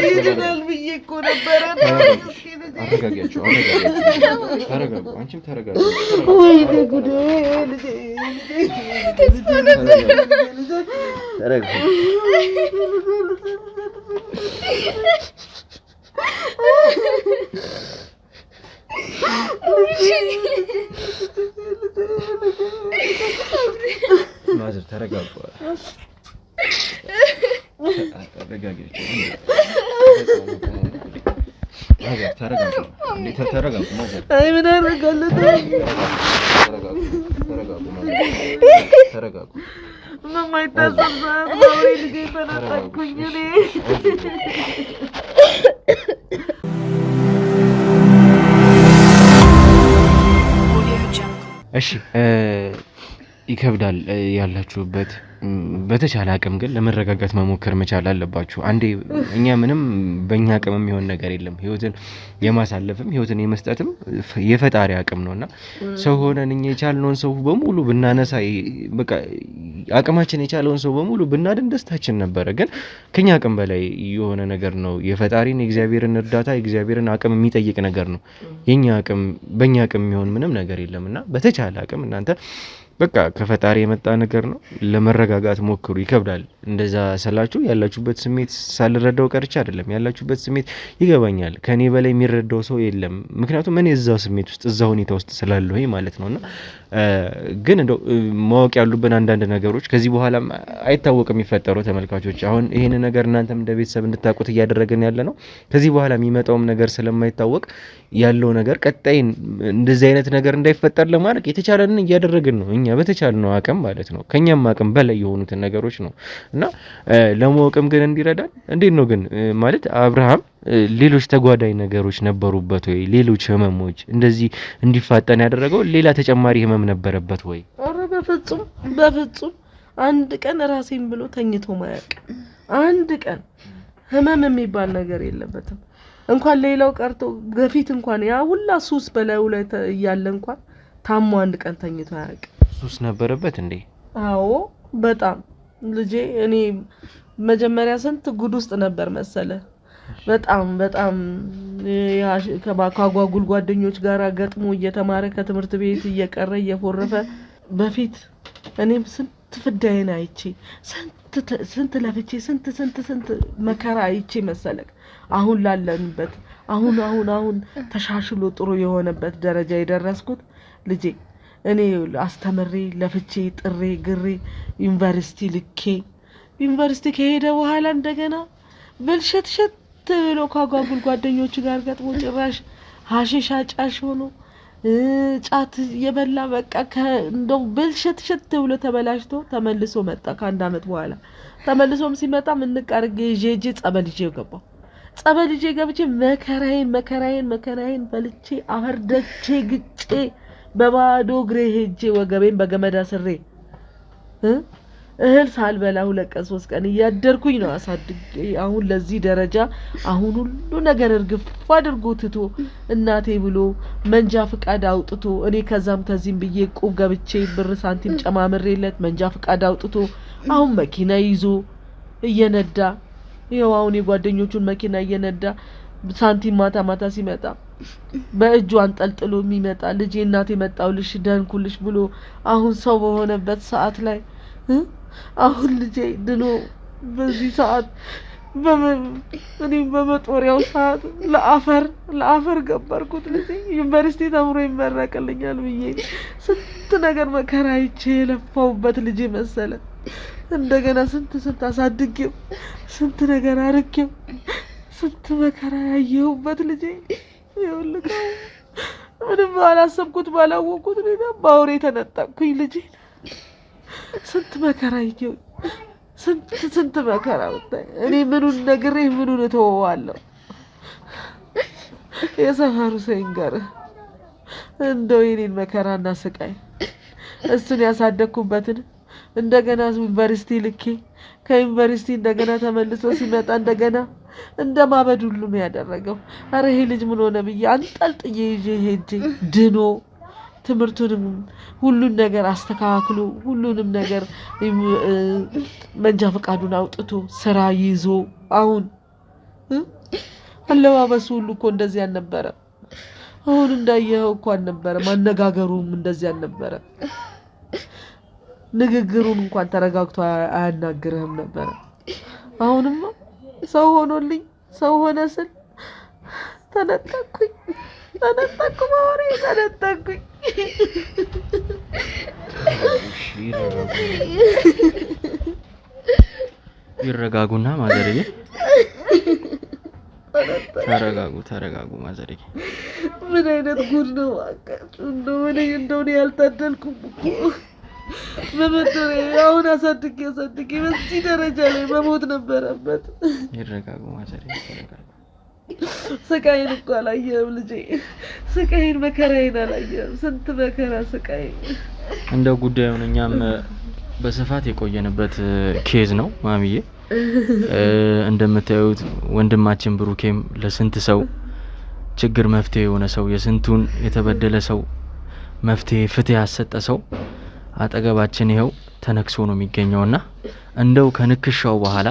ይድናል ብዬ እኮ ነበረ። አረጋጊያቸው። ተረጋጉ። አንቺም ተረጋጉ። ወይኔ ጉዴ ልጄ ተስፋ ነበር። ተረጋጉ። ማዘር ተረጋጉ። አረጋጊያቸው። ማዘር ተረጋጉ። እንዴት ተረጋጉ ማዘር? አይ ምን አደርጋለሁ? ተረጋጉ። ተረጋጉ። በማይታሰብ ሰዓት ነው ልጄ ተነጠቅኩኝ እኔ። እሺ ይከብዳል ያላችሁበት። በተቻለ አቅም ግን ለመረጋጋት መሞከር መቻል አለባችሁ። አንዴ እኛ ምንም በእኛ አቅም የሚሆን ነገር የለም። ህይወትን የማሳለፍም ህይወትን የመስጠትም የፈጣሪ አቅም ነውና ሰው ሆነን እኛ የቻልነውን ሰው በሙሉ ብናነሳ በቃ አቅማችን የቻለውን ሰው በሙሉ ብናድን ደስታችን ነበረ። ግን ከኛ አቅም በላይ የሆነ ነገር ነው። የፈጣሪን የእግዚአብሔርን እርዳታ የእግዚአብሔርን አቅም የሚጠይቅ ነገር ነው። የኛ አቅም በእኛ አቅም የሚሆን ምንም ነገር የለምና በተቻለ አቅም እናንተ በቃ ከፈጣሪ የመጣ ነገር ነው። ለመረጋጋት ሞክሩ። ይከብዳል። እንደዛ ስላችሁ ያላችሁበት ስሜት ሳልረዳው ቀርቻ አይደለም። ያላችሁበት ስሜት ይገባኛል። ከኔ በላይ የሚረዳው ሰው የለም። ምክንያቱም እኔ እዛው ስሜት ውስጥ እዛው ሁኔታ ውስጥ ስላለሁኝ ማለት ነውና ግን እንደው ማወቅ ያሉብን አንዳንድ ነገሮች ከዚህ በኋላ አይታወቅም የሚፈጠረው ተመልካቾች። አሁን ይሄን ነገር እናንተም እንደ ቤተሰብ እንድታውቁት እያደረግን ያለ ነው። ከዚህ በኋላ የሚመጣውም ነገር ስለማይታወቅ ያለው ነገር ቀጣይ እንደዚህ አይነት ነገር እንዳይፈጠር ለማድረግ የተቻለንን እያደረግን ነው እኛ በተቻልነው አቅም ማለት ነው ከኛም አቅም በላይ የሆኑትን ነገሮች ነው እና ለማወቅም ግን እንዲረዳን እንዴት ነው ግን ማለት አብርሃም ሌሎች ተጓዳኝ ነገሮች ነበሩበት ወይ? ሌሎች ህመሞች እንደዚህ እንዲፋጠን ያደረገው ሌላ ተጨማሪ ህመም ነበረበት ወይ? ኧረ በፍጹም አንድ ቀን ራሴን ብሎ ተኝቶ ማያውቅ። አንድ ቀን ህመም የሚባል ነገር የለበትም። እንኳን ሌላው ቀርቶ በፊት እንኳን ያ ሁላ ሱስ በላዩ ላይ እያለ እንኳን ታሞ አንድ ቀን ተኝቶ አያውቅ። ሱስ ነበረበት እንዴ? አዎ በጣም ልጄ። እኔ መጀመሪያ ስንት ጉድ ውስጥ ነበር መሰለ። በጣም ከአጓጉል ጓደኞች ጋር ገጥሞ እየተማረ ከትምህርት ቤት እየቀረ እየፎረፈ በፊት እኔም ስንት ፍዳዬን አይቼ ስንት ለፍቼ ስንት መከራ አይቼ መሰለክ አሁን ላለንበት አሁን ተሻሽሎ ጥሩ የሆነበት ደረጃ የደረስኩት ልጄ እኔ አስተምሬ ለፍቼ ጥሬ ግሬ ዩኒቨርሲቲ ልኬ ዩኒቨርሲቲ ከሄደ በኋላ እንደገና ብልሽትሽት ብሎ ከአጓጉል ጓደኞቹ ጋር ገጥሞ ጭራሽ ሀሺሽ አጫሽ ሆኖ ጫት የበላ በቃ እንደው ብልሽትሽት ብሎ ተበላሽቶ ተመልሶ መጣ። ከአንድ አመት በኋላ ተመልሶም ሲመጣ ምን ቀርጌ ጄጄ ጸበል ይዤ ገባሁ። ጸበል ይዤ ገብቼ መከራዬን በልቼ አፈርደቼ ግጬ በባዶ እግሬ ሄጄ ወገቤን በገመድ አስሬ እህል ሳልበላ 2 ቀን 3 ቀን እያደርኩኝ ነው አሳድጌ አሁን ለዚህ ደረጃ አሁን ሁሉ ነገር እርግፍ አድርጎ ትቶ እናቴ ብሎ መንጃ ፍቃድ አውጥቶ እኔ ከዛም ከዚህም ብዬ ቁብ ገብቼ ብር ሳንቲም ጨማምሬለት መንጃ ፍቃድ አውጥቶ አሁን መኪና ይዞ እየነዳ ይኸው አሁን የጓደኞቹን መኪና እየነዳ ሳንቲም ማታ ሲመጣ በእጁ አንጠልጥሎ የሚመጣ ልጄ እናቴ መጣውልሽ ደንኩልሽ ብሎ አሁን ሰው በሆነበት ሰዓት ላይ አሁን ልጄ ድኖ በዚህ ሰዓት እኔ በመጦሪያው ሰዓት ለአፈር ገበርኩት። ልጄ ዩኒቨርሲቲ ተምሮ ይመረቅልኛል ብዬ ስንት ነገር መከራ አይቼ የለፋውበት ልጄ መሰለ። እንደገና ስንት አሳድጌው ስንት ነገር አርጌው ስንት መከራ ያየሁበት ልጄ ይኸውልህ ምንም ባላሰብኩት ባላወቅኩት ነው ባውሬ ተነጠቅኩኝ ልጄ። ስንት መከራ ይየው ስንት መከራ ወጣኝ። እኔ ምኑን ነግሬ ምኑን እተወዋለሁ? የሰፈሩ ሰይንገር እንደው የኔን መከራና ስቃይ እሱን ያሳደግኩበትን እንደገና ዩኒቨርሲቲ ልኬ ከዩኒቨርሲቲ እንደገና ተመልሶ ሲመጣ እንደገና እንደማበድ ሁሉ ነው ያደረገው። አረ ይሄ ልጅ ምን ሆነ ብዬ አንጠልጥዬ ይዤ ሄጄ ድኖ ትምህርቱንም ሁሉን ነገር አስተካክሎ ሁሉንም ነገር መንጃ ፈቃዱን አውጥቶ ስራ ይዞ አሁን አለባበሱ ሁሉ እኮ እንደዚህ አልነበረ። አሁን እንዳየኸው እኮ አልነበረ። ማነጋገሩም እንደዚህ አልነበረ። ንግግሩን እንኳን ተረጋግቶ አያናግርህም ነበር። አሁንማ ሰው ሆኖልኝ ሰው ሆነ ስል ተነጠቅኩኝ ማወሬ ተነጠቅኩኝ። ይረጋጉና ማዘርዬ ተረጋጉ ማዘርዬ። ምን አይነት ጉድ ነው አቃችሁ? እንደው እኔ ያልታደልኩም እኮ በመጠሬ አሁን አሳድጌ በዚህ ደረጃ ላይ መሞት ነበረበት። ይረጋጉ ማዘርዬ ተረጋጉ። ስቃይን እኮ አላየህም ልጄ። ስቃይን መከራዬን አላየህም። ስንት መከራ ስቃይ። እንደው ጉዳዩን እኛም በስፋት የቆየንበት ኬዝ ነው ማሚዬ። እንደምታዩት ወንድማችን ብሩኬም ለስንት ሰው ችግር መፍትሄ የሆነ ሰው የስንቱን የተበደለ ሰው መፍትሄ ፍትህ ያሰጠ ሰው አጠገባችን ይኸው ተነክሶ ነው የሚገኘውና እንደው ከንክሻው በኋላ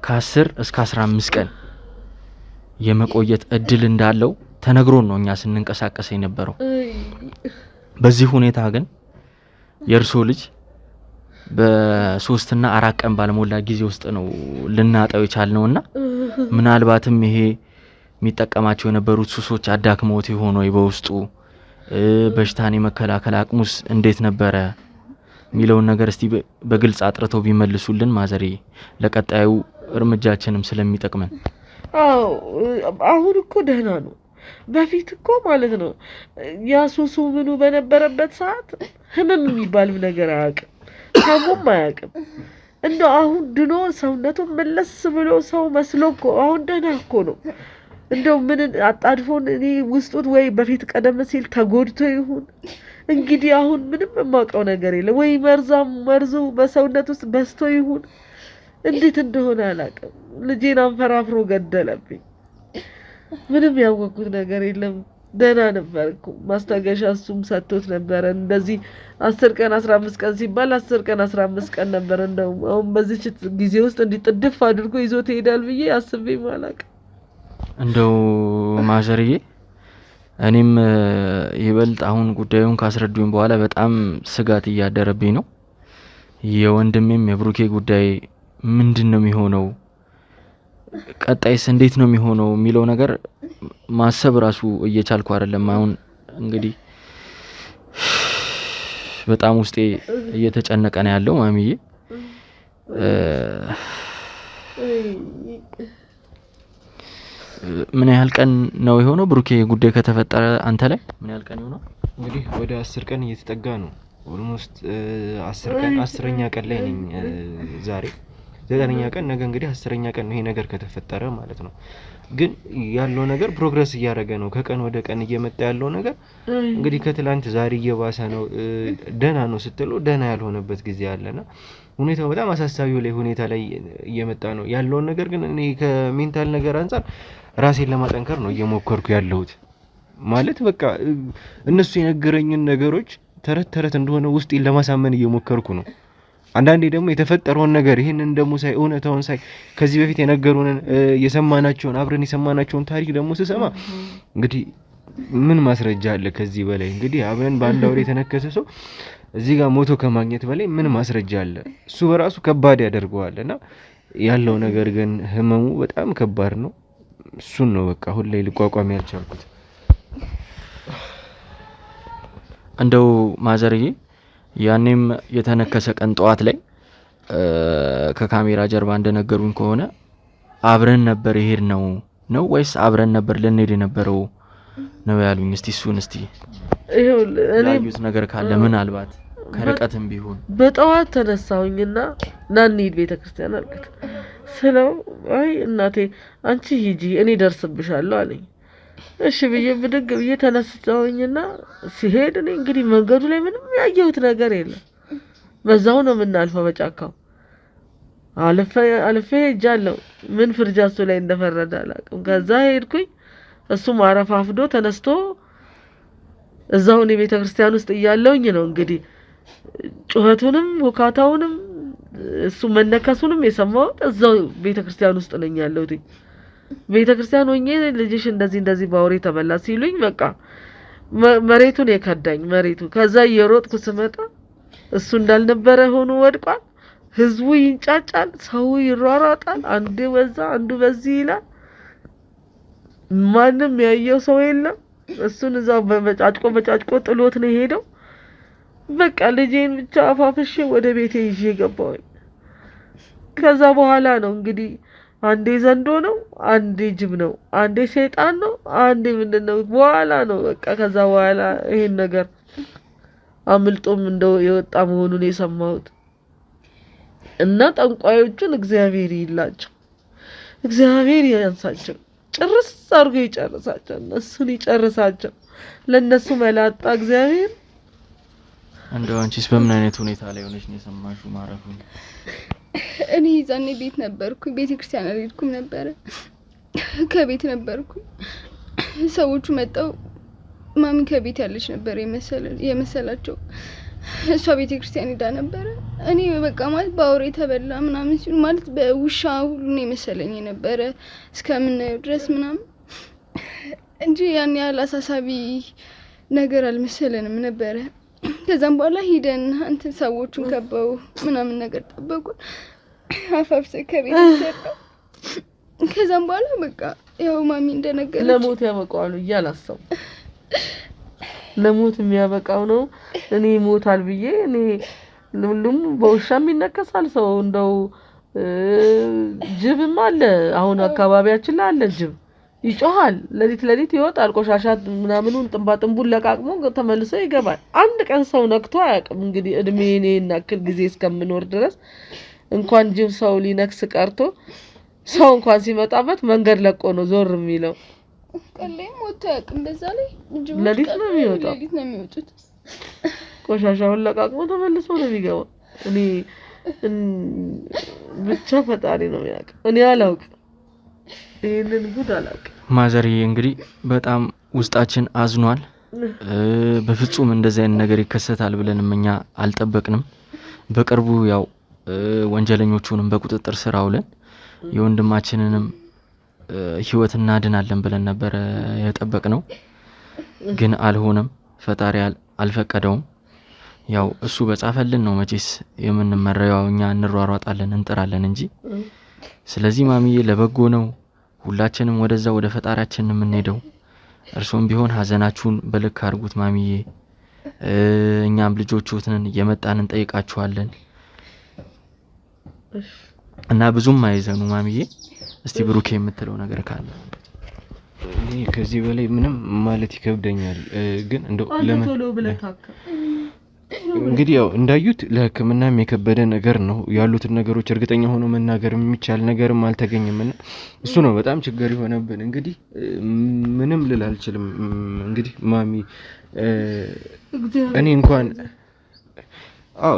ከ10 እስከ 15 ቀን የመቆየት እድል እንዳለው ተነግሮን ነው እኛ ስንንቀሳቀስ የነበረው። በዚህ ሁኔታ ግን የእርሶ ልጅ በ3 እና 4 ቀን ባልሞላ ጊዜ ውስጥ ነው ልናጣው የቻልነውና ምናልባትም ይሄ የሚጠቀማቸው የነበሩት ሱሶች አዳክመውት ይሆን ወይ በውስጡ በሽታን የመከላከል አቅሙስ እንዴት ነበረ ሚለውን ነገር እስቲ በግልጽ አጥርተው ቢመልሱልን ማዘሬ ለቀጣዩ እርምጃችንም ስለሚጠቅመን። አዎ አሁን እኮ ደህና ነው። በፊት እኮ ማለት ነው ያሱሱ ምኑ በነበረበት ሰዓት ህመም የሚባል ነገር አያውቅም፣ ታሞም አያውቅም። እንደው አሁን ድኖ ሰውነቱን መለስ ብሎ ሰው መስሎ እኮ አሁን ደህና እኮ ነው። እንደው ምን አጣድፎን እኔ ውስጡን ወይ በፊት ቀደም ሲል ተጎድቶ ይሁን እንግዲህ አሁን ምንም የማውቀው ነገር የለም። ወይ መርዙ በሰውነት ውስጥ በስቶ ይሁን እንዴት እንደሆነ አላውቅም። ልጄን አንፈራፍሮ ገደለብኝ። ምንም ያወቅኩት ነገር የለም። ደህና ነበርኩ። ማስታገሻ እሱም ሰጥቶት ነበረ። እንደዚህ 10 ቀን 15 ቀን ሲባል 10 ቀን 15 ቀን ነበር። እንደው አሁን በዚህ ጊዜ ውስጥ እንዲጥድፍ አድርጎ ይዞት ይሄዳል ብዬ አስቤም አላውቅም። እንደው ማዘርዬ እኔም ይበልጥ አሁን ጉዳዩን ካስረዱኝ በኋላ በጣም ስጋት እያደረብኝ ነው። የወንድሜም የብሩኬ ጉዳይ ምንድነው የሚሆነው? ቀጣይስ እንዴት ነው የሚሆነው የሚለው ነገር ማሰብ ራሱ እየቻልኩ አይደለም። አሁን እንግዲህ በጣም ውስጤ እየተጨነቀ ነው ያለው ማሚዬ። ምን ያህል ቀን ነው የሆነው ብሩኬ ጉዳይ ከተፈጠረ አንተ ላይ ምን ያህል ቀን ይሆናል? እንግዲህ ወደ 10 ቀን እየተጠጋ ነው። ኦልሞስት 10 ቀን 10ኛ ቀን ላይ ነኝ ዛሬ 9ኛ ቀን፣ ነገ እንግዲህ 10ኛ ቀን ነው ይሄ ነገር ከተፈጠረ ማለት ነው። ግን ያለው ነገር ፕሮግረስ እያደረገ ነው። ከቀን ወደ ቀን እየመጣ ያለው ነገር እንግዲህ ከትላንት ዛሬ እየባሰ ነው። ደህና ነው ስትሉ ደህና ያልሆነበት ጊዜ አለና ሁኔታው በጣም አሳሳቢ ላይ ሁኔታ ላይ እየመጣ ነው ያለውን ነገር ግን እኔ ከሜንታል ነገር አንፃር ራሴን ለማጠንከር ነው እየሞከርኩ ያለሁት። ማለት በቃ እነሱ የነገረኝን ነገሮች ተረት እንደሆነ ውስጤን ለማሳመን እየሞከርኩ ነው። አንዳንዴ ደግሞ የተፈጠረውን ነገር ይሄንን ደግሞ ሳይ እውነታውን ሳይ ከዚህ በፊት የነገሩንን የሰማናቸውን አብረን የሰማናቸውን ታሪክ ደግሞ ስሰማ እንግዲህ ምን ማስረጃ አለ ከዚህ በላይ? እንግዲህ አብረን በአንድ አውሬ የተነከሰ ሰው እዚህ ጋር ሞቶ ከማግኘት በላይ ምን ማስረጃ አለ? እሱ በራሱ ከባድ ያደርገዋልና ያለው ነገር ግን ህመሙ በጣም ከባድ ነው። እሱን ነው በቃ አሁን ላይ ልቋቋም ያልቻልኩት። እንደው ማዘርዬ ያኔም የተነከሰ ቀን ጠዋት ላይ ከካሜራ ጀርባ እንደነገሩኝ ከሆነ አብረን ነበር ይሄድ ነው ወይስ አብረን ነበር ልንሄድ የነበረው ነው ያሉኝ። እሱን ይሄው ያዩት ነገር ካለ ምናልባት ከርቀትም ቢሆን በጠዋት ተነሳሁኝና ና እንሂድ ቤተክርስቲያን አልኩት። ስለው አይ እናቴ አንቺ ሂጂ እኔ ደርስብሻለሁ አለኝ። እሺ ብዬ ብድግ ብዬ ተነሳሁኝና ሲሄድ እኔ እንግዲህ መንገዱ ላይ ምንም ያየሁት ነገር የለም። በዛው ነው የምናልፈው በጫካው አልፌ ሄጃለሁ። ምን ፍርጃ እሱ ላይ እንደፈረደ አላውቅም። ከዛ ሄድኩኝ። እሱ ማረፋፍዶ ተነስቶ እዛው እኔ ቤተክርስቲያን ውስጥ እያለሁኝ ነው እንግዲህ ጩኸቱንም ሁካታውንም እሱ መነከሱንም የሰማሁት እዛው ቤተክርስቲያን ውስጥ ነኝ ያለሁት። ቤተክርስቲያን ሆኜ ልጅሽ እንደዚህ ባውሬ ተበላ ሲሉኝ በቃ መሬቱን የከዳኝ መሬቱ። ከዛ እየሮጥኩ ስመጣ እሱ እንዳልነበረ ሆኖ ወድቋል። ህዝቡ ይንጫጫል፣ ሰው ይሯሯጣል፣ አንዱ በዛ አንዱ በዚህ ይላል። ማንም ያየው ሰው የለም። እሱን እዛው በጫጭቆ ጥሎት ነው ሄደው። በቃ ልጄን ብቻ አፋፍሼ ወደ ቤቴ ይዤ ገባሁኝ። ከዛ በኋላ ነው እንግዲህ አንዴ ዘንዶ ነው፣ አንዴ ጅብ ነው፣ አንዴ ሰይጣን ነው፣ አንዴ ምንድነው በኋላ ነው በቃ ከዛ በኋላ ይሄን ነገር አምልጦም እንደው የወጣ መሆኑን የሰማሁት። እና ጠንቋዮቹን እግዚአብሔር ይላቸው፣ እግዚአብሔር ያንሳቸው፣ ጭርስ አድርጎ ይጨርሳቸው፣ እነሱን ይጨርሳቸው። ለነሱ መላጣ እግዚአብሔር። እንደው አንቺስ በምን አይነት ሁኔታ ላይ ሆነሽ ነው የሰማሽው ማረፉን? እኔ ዛኔ ቤት ነበርኩ፣ ቤተክርስቲያን አልሄድኩም ነበር። ከቤት ነበርኩ። ሰዎቹ መጣው ማሚ ከቤት ያለች ነበር የመሰላቸው። እሷ ቤተክርስቲያን ሄዳ ነበር። እኔ በቃ ማለት ባውሬ ተበላ ምናምን ሲሉ ማለት በውሻ ሁሉ ነው የመሰለኝ ነበር እስከምናየው ድረስ ምናምን እንጂ ያን ያህል አሳሳቢ ነገር አልመሰለንም ነበር። ከዛም በኋላ ሄደን እንትን ሰዎቹን ከበው ምናምን ነገር ጠበቁን። አፋፍሰ ከቤት ተሰጠው። ከዛም በኋላ በቃ ያው ማሚ እንደነገረች ለሞት ያበቃዋል እያላሰው ለሞት የሚያበቃው ነው። እኔ ሞታል ብዬ እኔ ሁሉም በውሻም ይነከሳል ሰው። እንደው ጅብም አለ አሁን አካባቢያችን ላይ አለ ጅብ። ይጮሃል። ለሊት ይወጣል። ቆሻሻ ምናምኑን ጥንቡን ለቃቅሞ ተመልሶ ይገባል። አንድ ቀን ሰው ነክቶ አያውቅም። እንግዲህ እድሜ እኔን ያክል ጊዜ እስከምኖር ድረስ እንኳን ጅብ ሰው ሊነክስ ቀርቶ ሰው እንኳን ሲመጣበት መንገድ ለቆ ነው ዞር የሚለው። ቀለም ወጥቶ አያውቅም። በዛ ላይ ለሊት ነው የሚወጣው። ለሊት ነው የሚወጡት። ቆሻሻውን ለቃቅሞ ተመልሶ ነው የሚገባው። እኔ ብቻ ፈጣሪ ነው የሚያውቅ። እኔ አላውቅም። ይሄንን ጉድ አላውቅም። ማዘርዬ እንግዲህ በጣም ውስጣችን አዝኗል። በፍጹም እንደዚህ አይነት ነገር ይከሰታል ብለንም እኛ አልጠበቅንም። በቅርቡ ያው ወንጀለኞቹንም በቁጥጥር ስር አውለን የወንድማችንንም ህይወት እናድናለን ብለን ነበር የጠበቅነው፣ ግን አልሆነም። ፈጣሪ አልፈቀደውም። ያው እሱ በጻፈልን ነው መቼስ የምንመራው። እኛ እንሯሯጣለን እንጥራለን እንጂ። ስለዚህ ማሚዬ ለበጎ ነው። ሁላችንም ወደዛ ወደ ፈጣሪያችን የምንሄደው። እርሶም ቢሆን ሀዘናችሁን በልክ አድርጉት ማሚዬ። እኛም ልጆቹን እየመጣን እንጠይቃችኋለን እና ብዙም አይዘኑ ማሚዬ። እስቲ ብሩኬ የምትለው ነገር ካለ? እኔ ከዚህ በላይ ምንም ማለት ይከብደኛል። ግን እንደው ለምን እንግዲህ ያው እንዳዩት ለሕክምናም የከበደ ነገር ነው። ያሉትን ነገሮች እርግጠኛ ሆኖ መናገር የሚቻል ነገርም አልተገኘምና እሱ ነው በጣም ችግር የሆነብን። እንግዲህ ምንም ልል አልችልም። እንግዲህ ማሚ እኔ እንኳን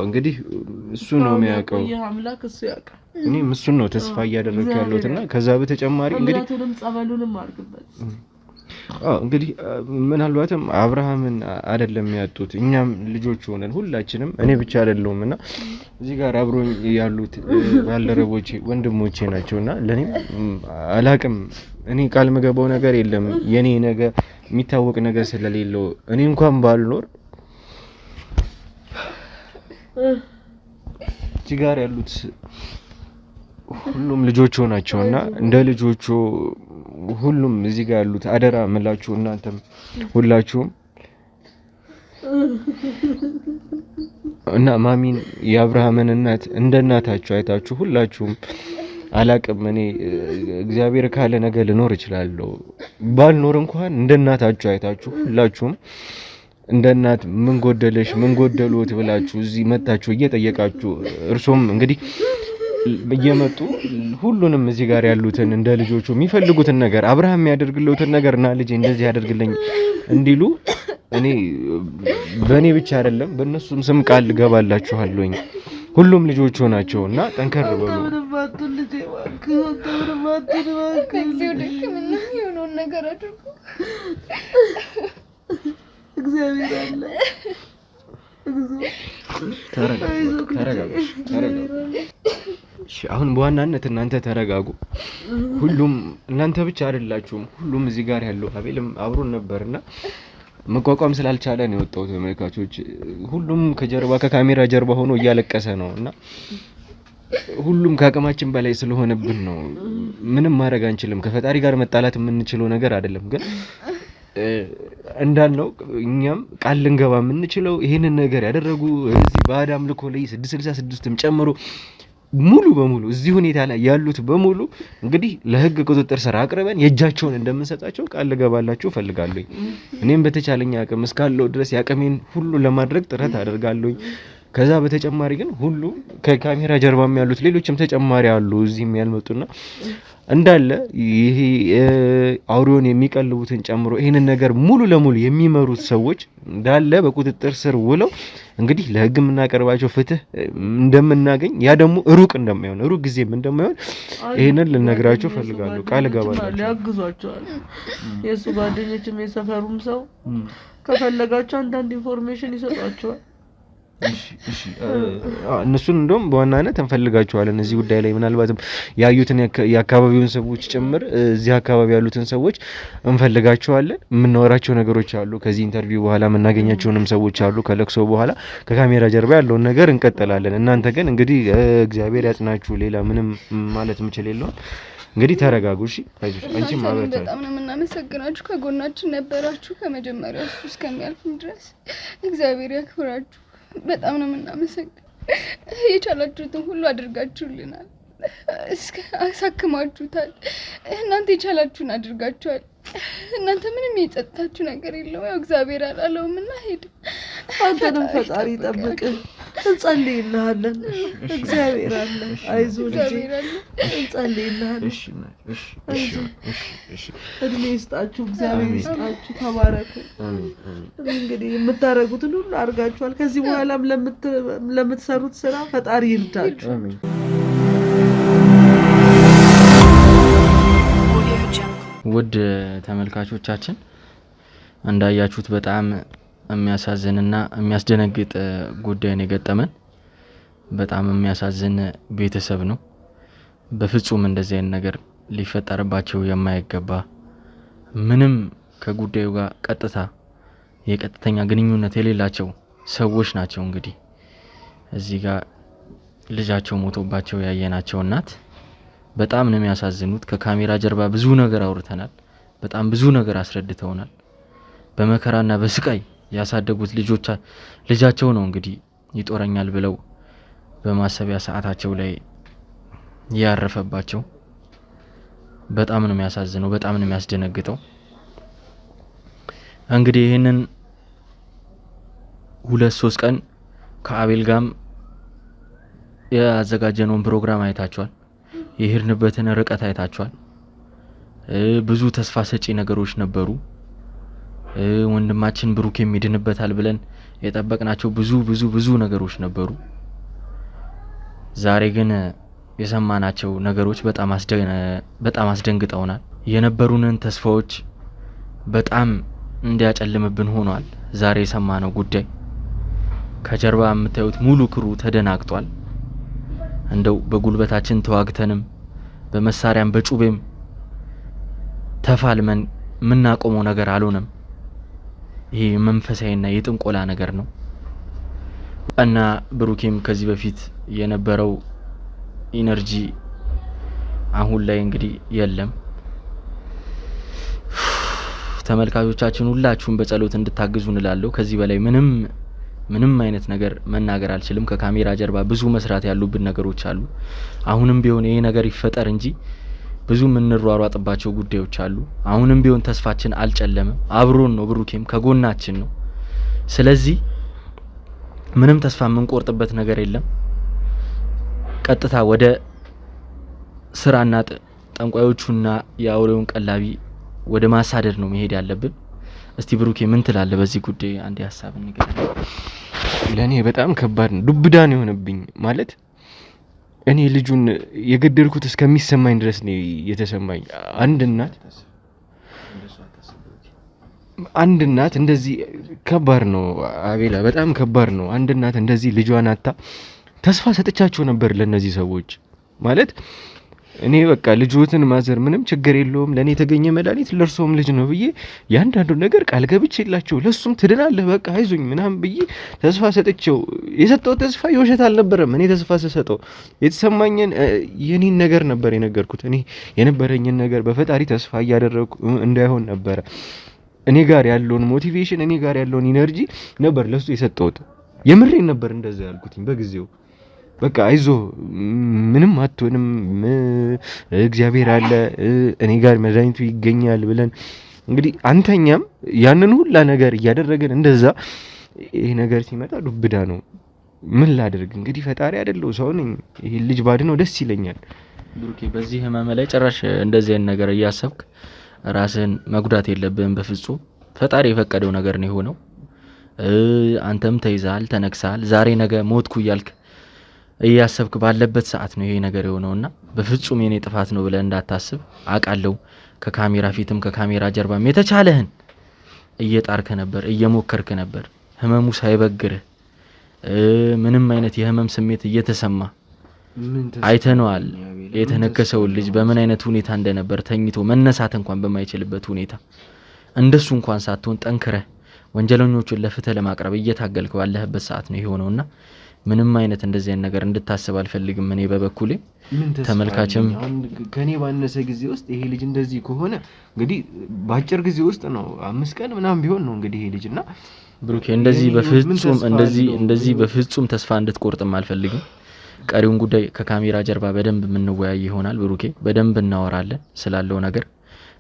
እንግዲህ እሱ ነው የሚያውቀው። አምላክ እሱ ያውቃል። እኔም እሱን ነው ተስፋ እያደረኩ ያለሁትና ከዛ በተጨማሪ እንግዲህ ጸበሉንም አድርግበት። እንግዲህ ምናልባትም አብርሃምን አይደለም ያጡት፣ እኛም ልጆች ሆነን ሁላችንም፣ እኔ ብቻ አይደለሁምና እዚህ ጋር አብሮኝ ያሉት ባልደረቦቼ ወንድሞቼ ናቸውና ለኔም አላቅም። እኔ ቃል መገባው ነገር የለም የኔ ነገር የሚታወቅ ነገር ስለሌለው እኔ እንኳን ባልኖር እዚህ ጋር ያሉት ሁሉም ልጆቹ ናቸውና እንደ ልጆቹ ሁሉም እዚህ ጋር ያሉት አደራ ምላችሁ እናንተም ሁላችሁም እና ማሚን የአብርሃምን እናት እንደ እናታችሁ አይታችሁ ሁላችሁም አላቅም። እኔ እግዚአብሔር ካለ ነገር ልኖር እችላለሁ። ባልኖር እንኳን እንደ እናታችሁ አይታችሁ ሁላችሁም እንደ እናት ምን ጎደለሽ ምን ጎደሉት ብላችሁ እዚህ መጣችሁ እየጠየቃችሁ እርሶም እንግዲህ እየመጡ ሁሉንም እዚህ ጋር ያሉትን እንደ ልጆቹ የሚፈልጉትን ነገር አብርሃም ያደርግልዎትን ነገርና ልጄ እንደዚህ ያደርግልኝ እንዲሉ እኔ በእኔ ብቻ አይደለም በእነሱም ስም ቃል ገባላችኋለሁኝ። ሁሉም ልጆቹ ናቸውና ጠንከር በሉ። ነገር አድርጉ። እግዚአብሔር አለ። ተረጋጉ። አሁን በዋናነት እናንተ ተረጋጉ። ሁሉም እናንተ ብቻ አይደላችሁም። ሁሉም እዚህ ጋር ያለው አቤልም አብሮን ነበርና መቋቋም ስላልቻለ ነው የወጣው። ተመልካቾች ሁሉም ከካሜራ ጀርባ ሆኖ እያለቀሰ ነው እና ሁሉም ከአቅማችን በላይ ስለሆነብን ነው። ምንም ማድረግ አንችልም። ከፈጣሪ ጋር መጣላት የምንችለው ነገር አይደለም። ግን እንዳልነው እኛም ቃል ልንገባ የምንችለው ይሄንን ነገር ያደረጉ እዚህ በአዳም ልኮ ላይ 666ም ጨምሮ ሙሉ በሙሉ እዚህ ሁኔታ ላይ ያሉት በሙሉ እንግዲህ ለህግ ቁጥጥር ስር አቅርበን የእጃቸውን እንደምንሰጣቸው ቃል ልገባላችሁ ፈልጋለሁ። እኔም በተቻለኝ አቅም እስካለው ድረስ ያቀሜን ሁሉ ለማድረግ ጥረት አደርጋለሁ። ከዛ በተጨማሪ ግን ሁሉ ከካሜራ ጀርባም ያሉት ሌሎችም ተጨማሪ አሉ እዚህም ያልመጡና እንዳለ ይሄ አውሪዮን የሚቀልቡትን ጨምሮ ይሄንን ነገር ሙሉ ለሙሉ የሚመሩት ሰዎች እንዳለ በቁጥጥር ስር ውለው እንግዲህ ለህግ የምናቀርባቸው ፍትህ እንደምናገኝ ያ ደግሞ ሩቅ ጊዜም እንደማይሆን ይሄንን ልነግራቸው ፈልጋለሁ። ቃል ገባላችሁ። ያግዟቸዋል። የሱ ጓደኞችም የሰፈሩም ሰው ከፈለጋቸው አንዳንድ ኢንፎርሜሽን ይሰጧቸዋል። እሺ እነሱን እንደውም በዋናነት እንፈልጋቸዋለን እዚህ ጉዳይ ላይ ምናልባትም ያዩትን የአካባቢውን ሰዎች ጭምር እዚህ አካባቢ ያሉትን ሰዎች እንፈልጋቸዋለን። የምናወራቸው ነገሮች አሉ። ከዚህ ኢንተርቪው በኋላ የምናገኛቸውንም ሰዎች አሉ። ከለቅሶ በኋላ ከካሜራ ጀርባ ያለውን ነገር እንቀጥላለን። እናንተ ግን እንግዲህ እግዚአብሔር ያጽናችሁ። ሌላ ምንም ማለት የምችል የለውም። እንግዲህ ተረጋጉ። እሺ አይዞሽ። አንቺም አበርታ። በጣም ነው የምናመሰግናችሁ። ከጎናችን ነበራችሁ ከመጀመሪያው እስከሚያልፍም ድረስ እግዚአብሔር ያክብራችሁ። በጣም ነው የምናመሰግነው። የቻላችሁትን ሁሉ አድርጋችሁልናል። እስከ አሳክማችሁታል። እናንተ የቻላችሁን አድርጋችኋል። እናንተ ምንም የጸጥታችሁ ነገር የለውም። ያው እግዚአብሔር አላለውም እና ሄድ። አንተንም ፈጣሪ ይጠብቅህ። እንጸልይልሃለን። እግዚአብሔር አለ። አይዞህ ልጄ፣ እንጸልይልሃለን። እድሜ ይስጣችሁ፣ እግዚአብሔር ይስጣችሁ። ተባረኩ። እንግዲህ የምታደርጉትን ሁሉ አድርጋችኋል። ከዚህ በኋላም ለምትሰሩት ስራ ፈጣሪ ይርዳችሁ። ውድ ተመልካቾቻችን እንዳያችሁት በጣም የሚያሳዝንና የሚያስደነግጥ ጉዳይ ነው የገጠመን። በጣም የሚያሳዝን ቤተሰብ ነው። በፍጹም እንደዚህ አይነት ነገር ሊፈጠርባቸው የማይገባ ምንም ከጉዳዩ ጋር የቀጥተኛ ግንኙነት የሌላቸው ሰዎች ናቸው። እንግዲህ እዚህ ጋር ልጃቸው ሞቶባቸው ያየናቸው እናት በጣም ነው የሚያሳዝኑት። ከካሜራ ጀርባ ብዙ ነገር አውርተናል። በጣም ብዙ ነገር አስረድተውናል። በመከራና በስቃይ ያሳደጉት ልጃቸው ነው እንግዲህ ይጦረኛል ብለው በማሰቢያ ሰዓታቸው ላይ ያረፈባቸው። በጣም ነው የሚያሳዝነው። በጣም ነው የሚያስደነግጠው። እንግዲህ ይሄንን 2-3 ቀን ከአቤል ጋም ያዘጋጀነውን ፕሮግራም አይታችኋል። የሄድንበትን ርቀት አይታችኋል። ብዙ ተስፋ ሰጪ ነገሮች ነበሩ። ወንድማችን ብሩክ የሚድንበታል ብለን የጠበቅናቸው ብዙ ነገሮች ነበሩ። ዛሬ ግን የሰማናቸው ነገሮች በጣም አስደንግጠውናል። የነበሩንን ተስፋዎች በጣም እንዲያጨልምብን ሆኗል። ዛሬ የሰማነው ጉዳይ ከጀርባ የምታዩት ሙሉ ክሩ ተደናግጧል። እንደው በጉልበታችን ተዋግተንም በመሳሪያም በጩቤም ተፋልመን የምናቆመው ነገር አልሆነም። ይሄ መንፈሳዊና የጥንቆላ ነገር ነው እና ብሩኬም ከዚህ በፊት የነበረው ኢነርጂ አሁን ላይ እንግዲህ የለም። ተመልካቾቻችን ሁላችሁም በጸሎት እንድታግዙ እንላለሁ። ከዚህ በላይ ምንም አይነት ነገር መናገር አልችልም። ከካሜራ ጀርባ ብዙ መስራት ያሉብን ነገሮች አሉ። አሁንም ቢሆን ይሄ ነገር ይፈጠር እንጂ ብዙ የምንሯሯጥባቸው ጉዳዮች አሉ። አሁንም ቢሆን ተስፋችን አልጨለመም። አብሮን ነው፣ ብሩኬም ከጎናችን ነው። ስለዚህ ምንም ተስፋ የምንቆርጥበት ነገር የለም። ቀጥታ ወደ ስራና ጠንቋዮቹና የአውሬውን ቀላቢ ወደ ማሳደድ ነው መሄድ ያለብን። እስቲ ብሩኬ ምን ትላለህ በዚህ ጉዳይ? አንድ ሀሳብ ንገረኝ። ለኔ በጣም ከባድ ነው። ዱብዳ ነው የሆነብኝ። ማለት እኔ ልጁን የገደልኩት እስከሚሰማኝ ድረስ ነው የተሰማኝ። አንድ እናት እንደዚህ ከባድ ነው አቤላ፣ በጣም ከባድ ነው። አንድ እናት እንደዚህ ልጇን አታ ተስፋ ሰጥቻቸው ነበር ለነዚህ ሰዎች። ማለት እኔ በቃ ልጆትን ማዘር ምንም ችግር የለውም ለኔ የተገኘ መድኃኒት ለርሶም ልጅ ነው ብዬ ያንዳንዱ ነገር ቃል ገብቼላቸው ለሱም ትድናለህ በቃ አይዞኝ ምናምን ብዬ ተስፋ ሰጥቼው የሰጠው ተስፋ የውሸት አልነበረም። እኔ ተስፋ ስሰጠው የተሰማኝን የኔን ነገር ነበር የነገርኩት። እኔ የነበረኝን ነገር በፈጣሪ ተስፋ እያደረኩ እንዳይሆን ነበረ። እኔ ጋር ያለውን ሞቲቬሽን እኔ ጋር ያለውን ኢነርጂ ነበር ለሱ የሰጠሁት። የምሬን ነበር እንደዛ ያልኩትኝ በጊዜው። በቃ አይዞ ምንም አትሆንም፣ እግዚአብሔር አለ፣ እኔ ጋር መድኃኒቱ ይገኛል ብለን እንግዲህ አንተኛም ያንን ሁላ ነገር እያደረገን እንደዛ ይሄ ነገር ሲመጣ ዱብዳ ነው። ምን ላድርግ እንግዲህ ፈጣሪ አይደለው ሰው ነኝ። ይሄ ልጅ ባድነው ደስ ይለኛል። ብሩኬ በዚህ ህመም ላይ ጭራሽ እንደዚህ አይነት ነገር እያሰብክ ራስን መጉዳት የለብህም በፍጹም። ፈጣሪ የፈቀደው ነገር ነው የሆነው። አንተም ተይዛል፣ ተነክሳል። ዛሬ ነገ ሞትኩ እያልክ እያሰብክ ባለበት ሰዓት ነው ይሄ ነገር የሆነውና በፍጹም የኔ ጥፋት ነው ብለህ እንዳታስብ አውቃለሁ። ከካሜራ ፊትም ከካሜራ ጀርባም የተቻለህን እየጣርክ ነበር፣ እየሞከርክ ነበር። ህመሙ ሳይበግርህ ምንም አይነት የህመም ስሜት እየተሰማ አይተነዋል። የተነከሰው ልጅ በምን አይነት ሁኔታ እንደነበር ተኝቶ መነሳት እንኳን በማይችልበት ሁኔታ እንደሱ እንኳን ሳትሆን ጠንክረህ ወንጀለኞቹን ለፍትህ ለማቅረብ እየታገልክ ባለህበት ሰዓት ነው የሆነውና ምንም አይነት እንደዚህ አይነት ነገር እንድታስብ አልፈልግም። እኔ በበኩሌ ተመልካችም ከኔ ባነሰ ጊዜ ውስጥ ይሄ ልጅ እንደዚህ ከሆነ እንግዲህ ባጭር ጊዜ ውስጥ ነው 5 ቀን ምናምን ቢሆን ነው እንግዲህ ይሄ ልጅና ብሩኬ እንደዚህ በፍጹም ተስፋ እንድትቆርጥም አልፈልግም። ቀሪውን ጉዳይ ከካሜራ ጀርባ በደንብ የምንወያይ ይሆናል። ብሩኬ በደንብ እናወራለን ስላለው ነገር።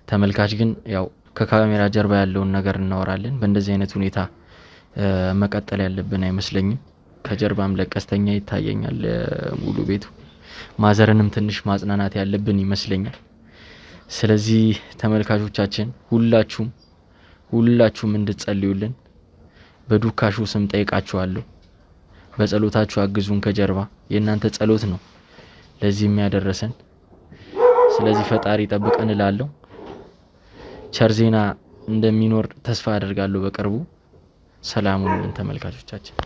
ተመልካች ግን ያው ከካሜራ ጀርባ ያለውን ነገር እናወራለን። በእንደዚህ አይነት ሁኔታ መቀጠል ያለብን አይመስለኝም። ከጀርባም ለቀስተኛ ይታየኛል ሙሉ ቤቱ። ማዘርንም ትንሽ ማጽናናት ያለብን ይመስለኛል። ስለዚህ ተመልካቾቻችን ሁላችሁም እንድትጸልዩልን በዱካሹ ስም ጠይቃችኋለሁ። በጸሎታችሁ አግዙን። ከጀርባ የእናንተ ጸሎት ነው ለዚህ የሚያደርሰን። ስለዚህ ፈጣሪ ጠብቀን እላለሁ። ቸር ዜና እንደሚኖር ተስፋ አደርጋለሁ በቅርቡ። ሰላም ሁኑልን ተመልካቾቻችን።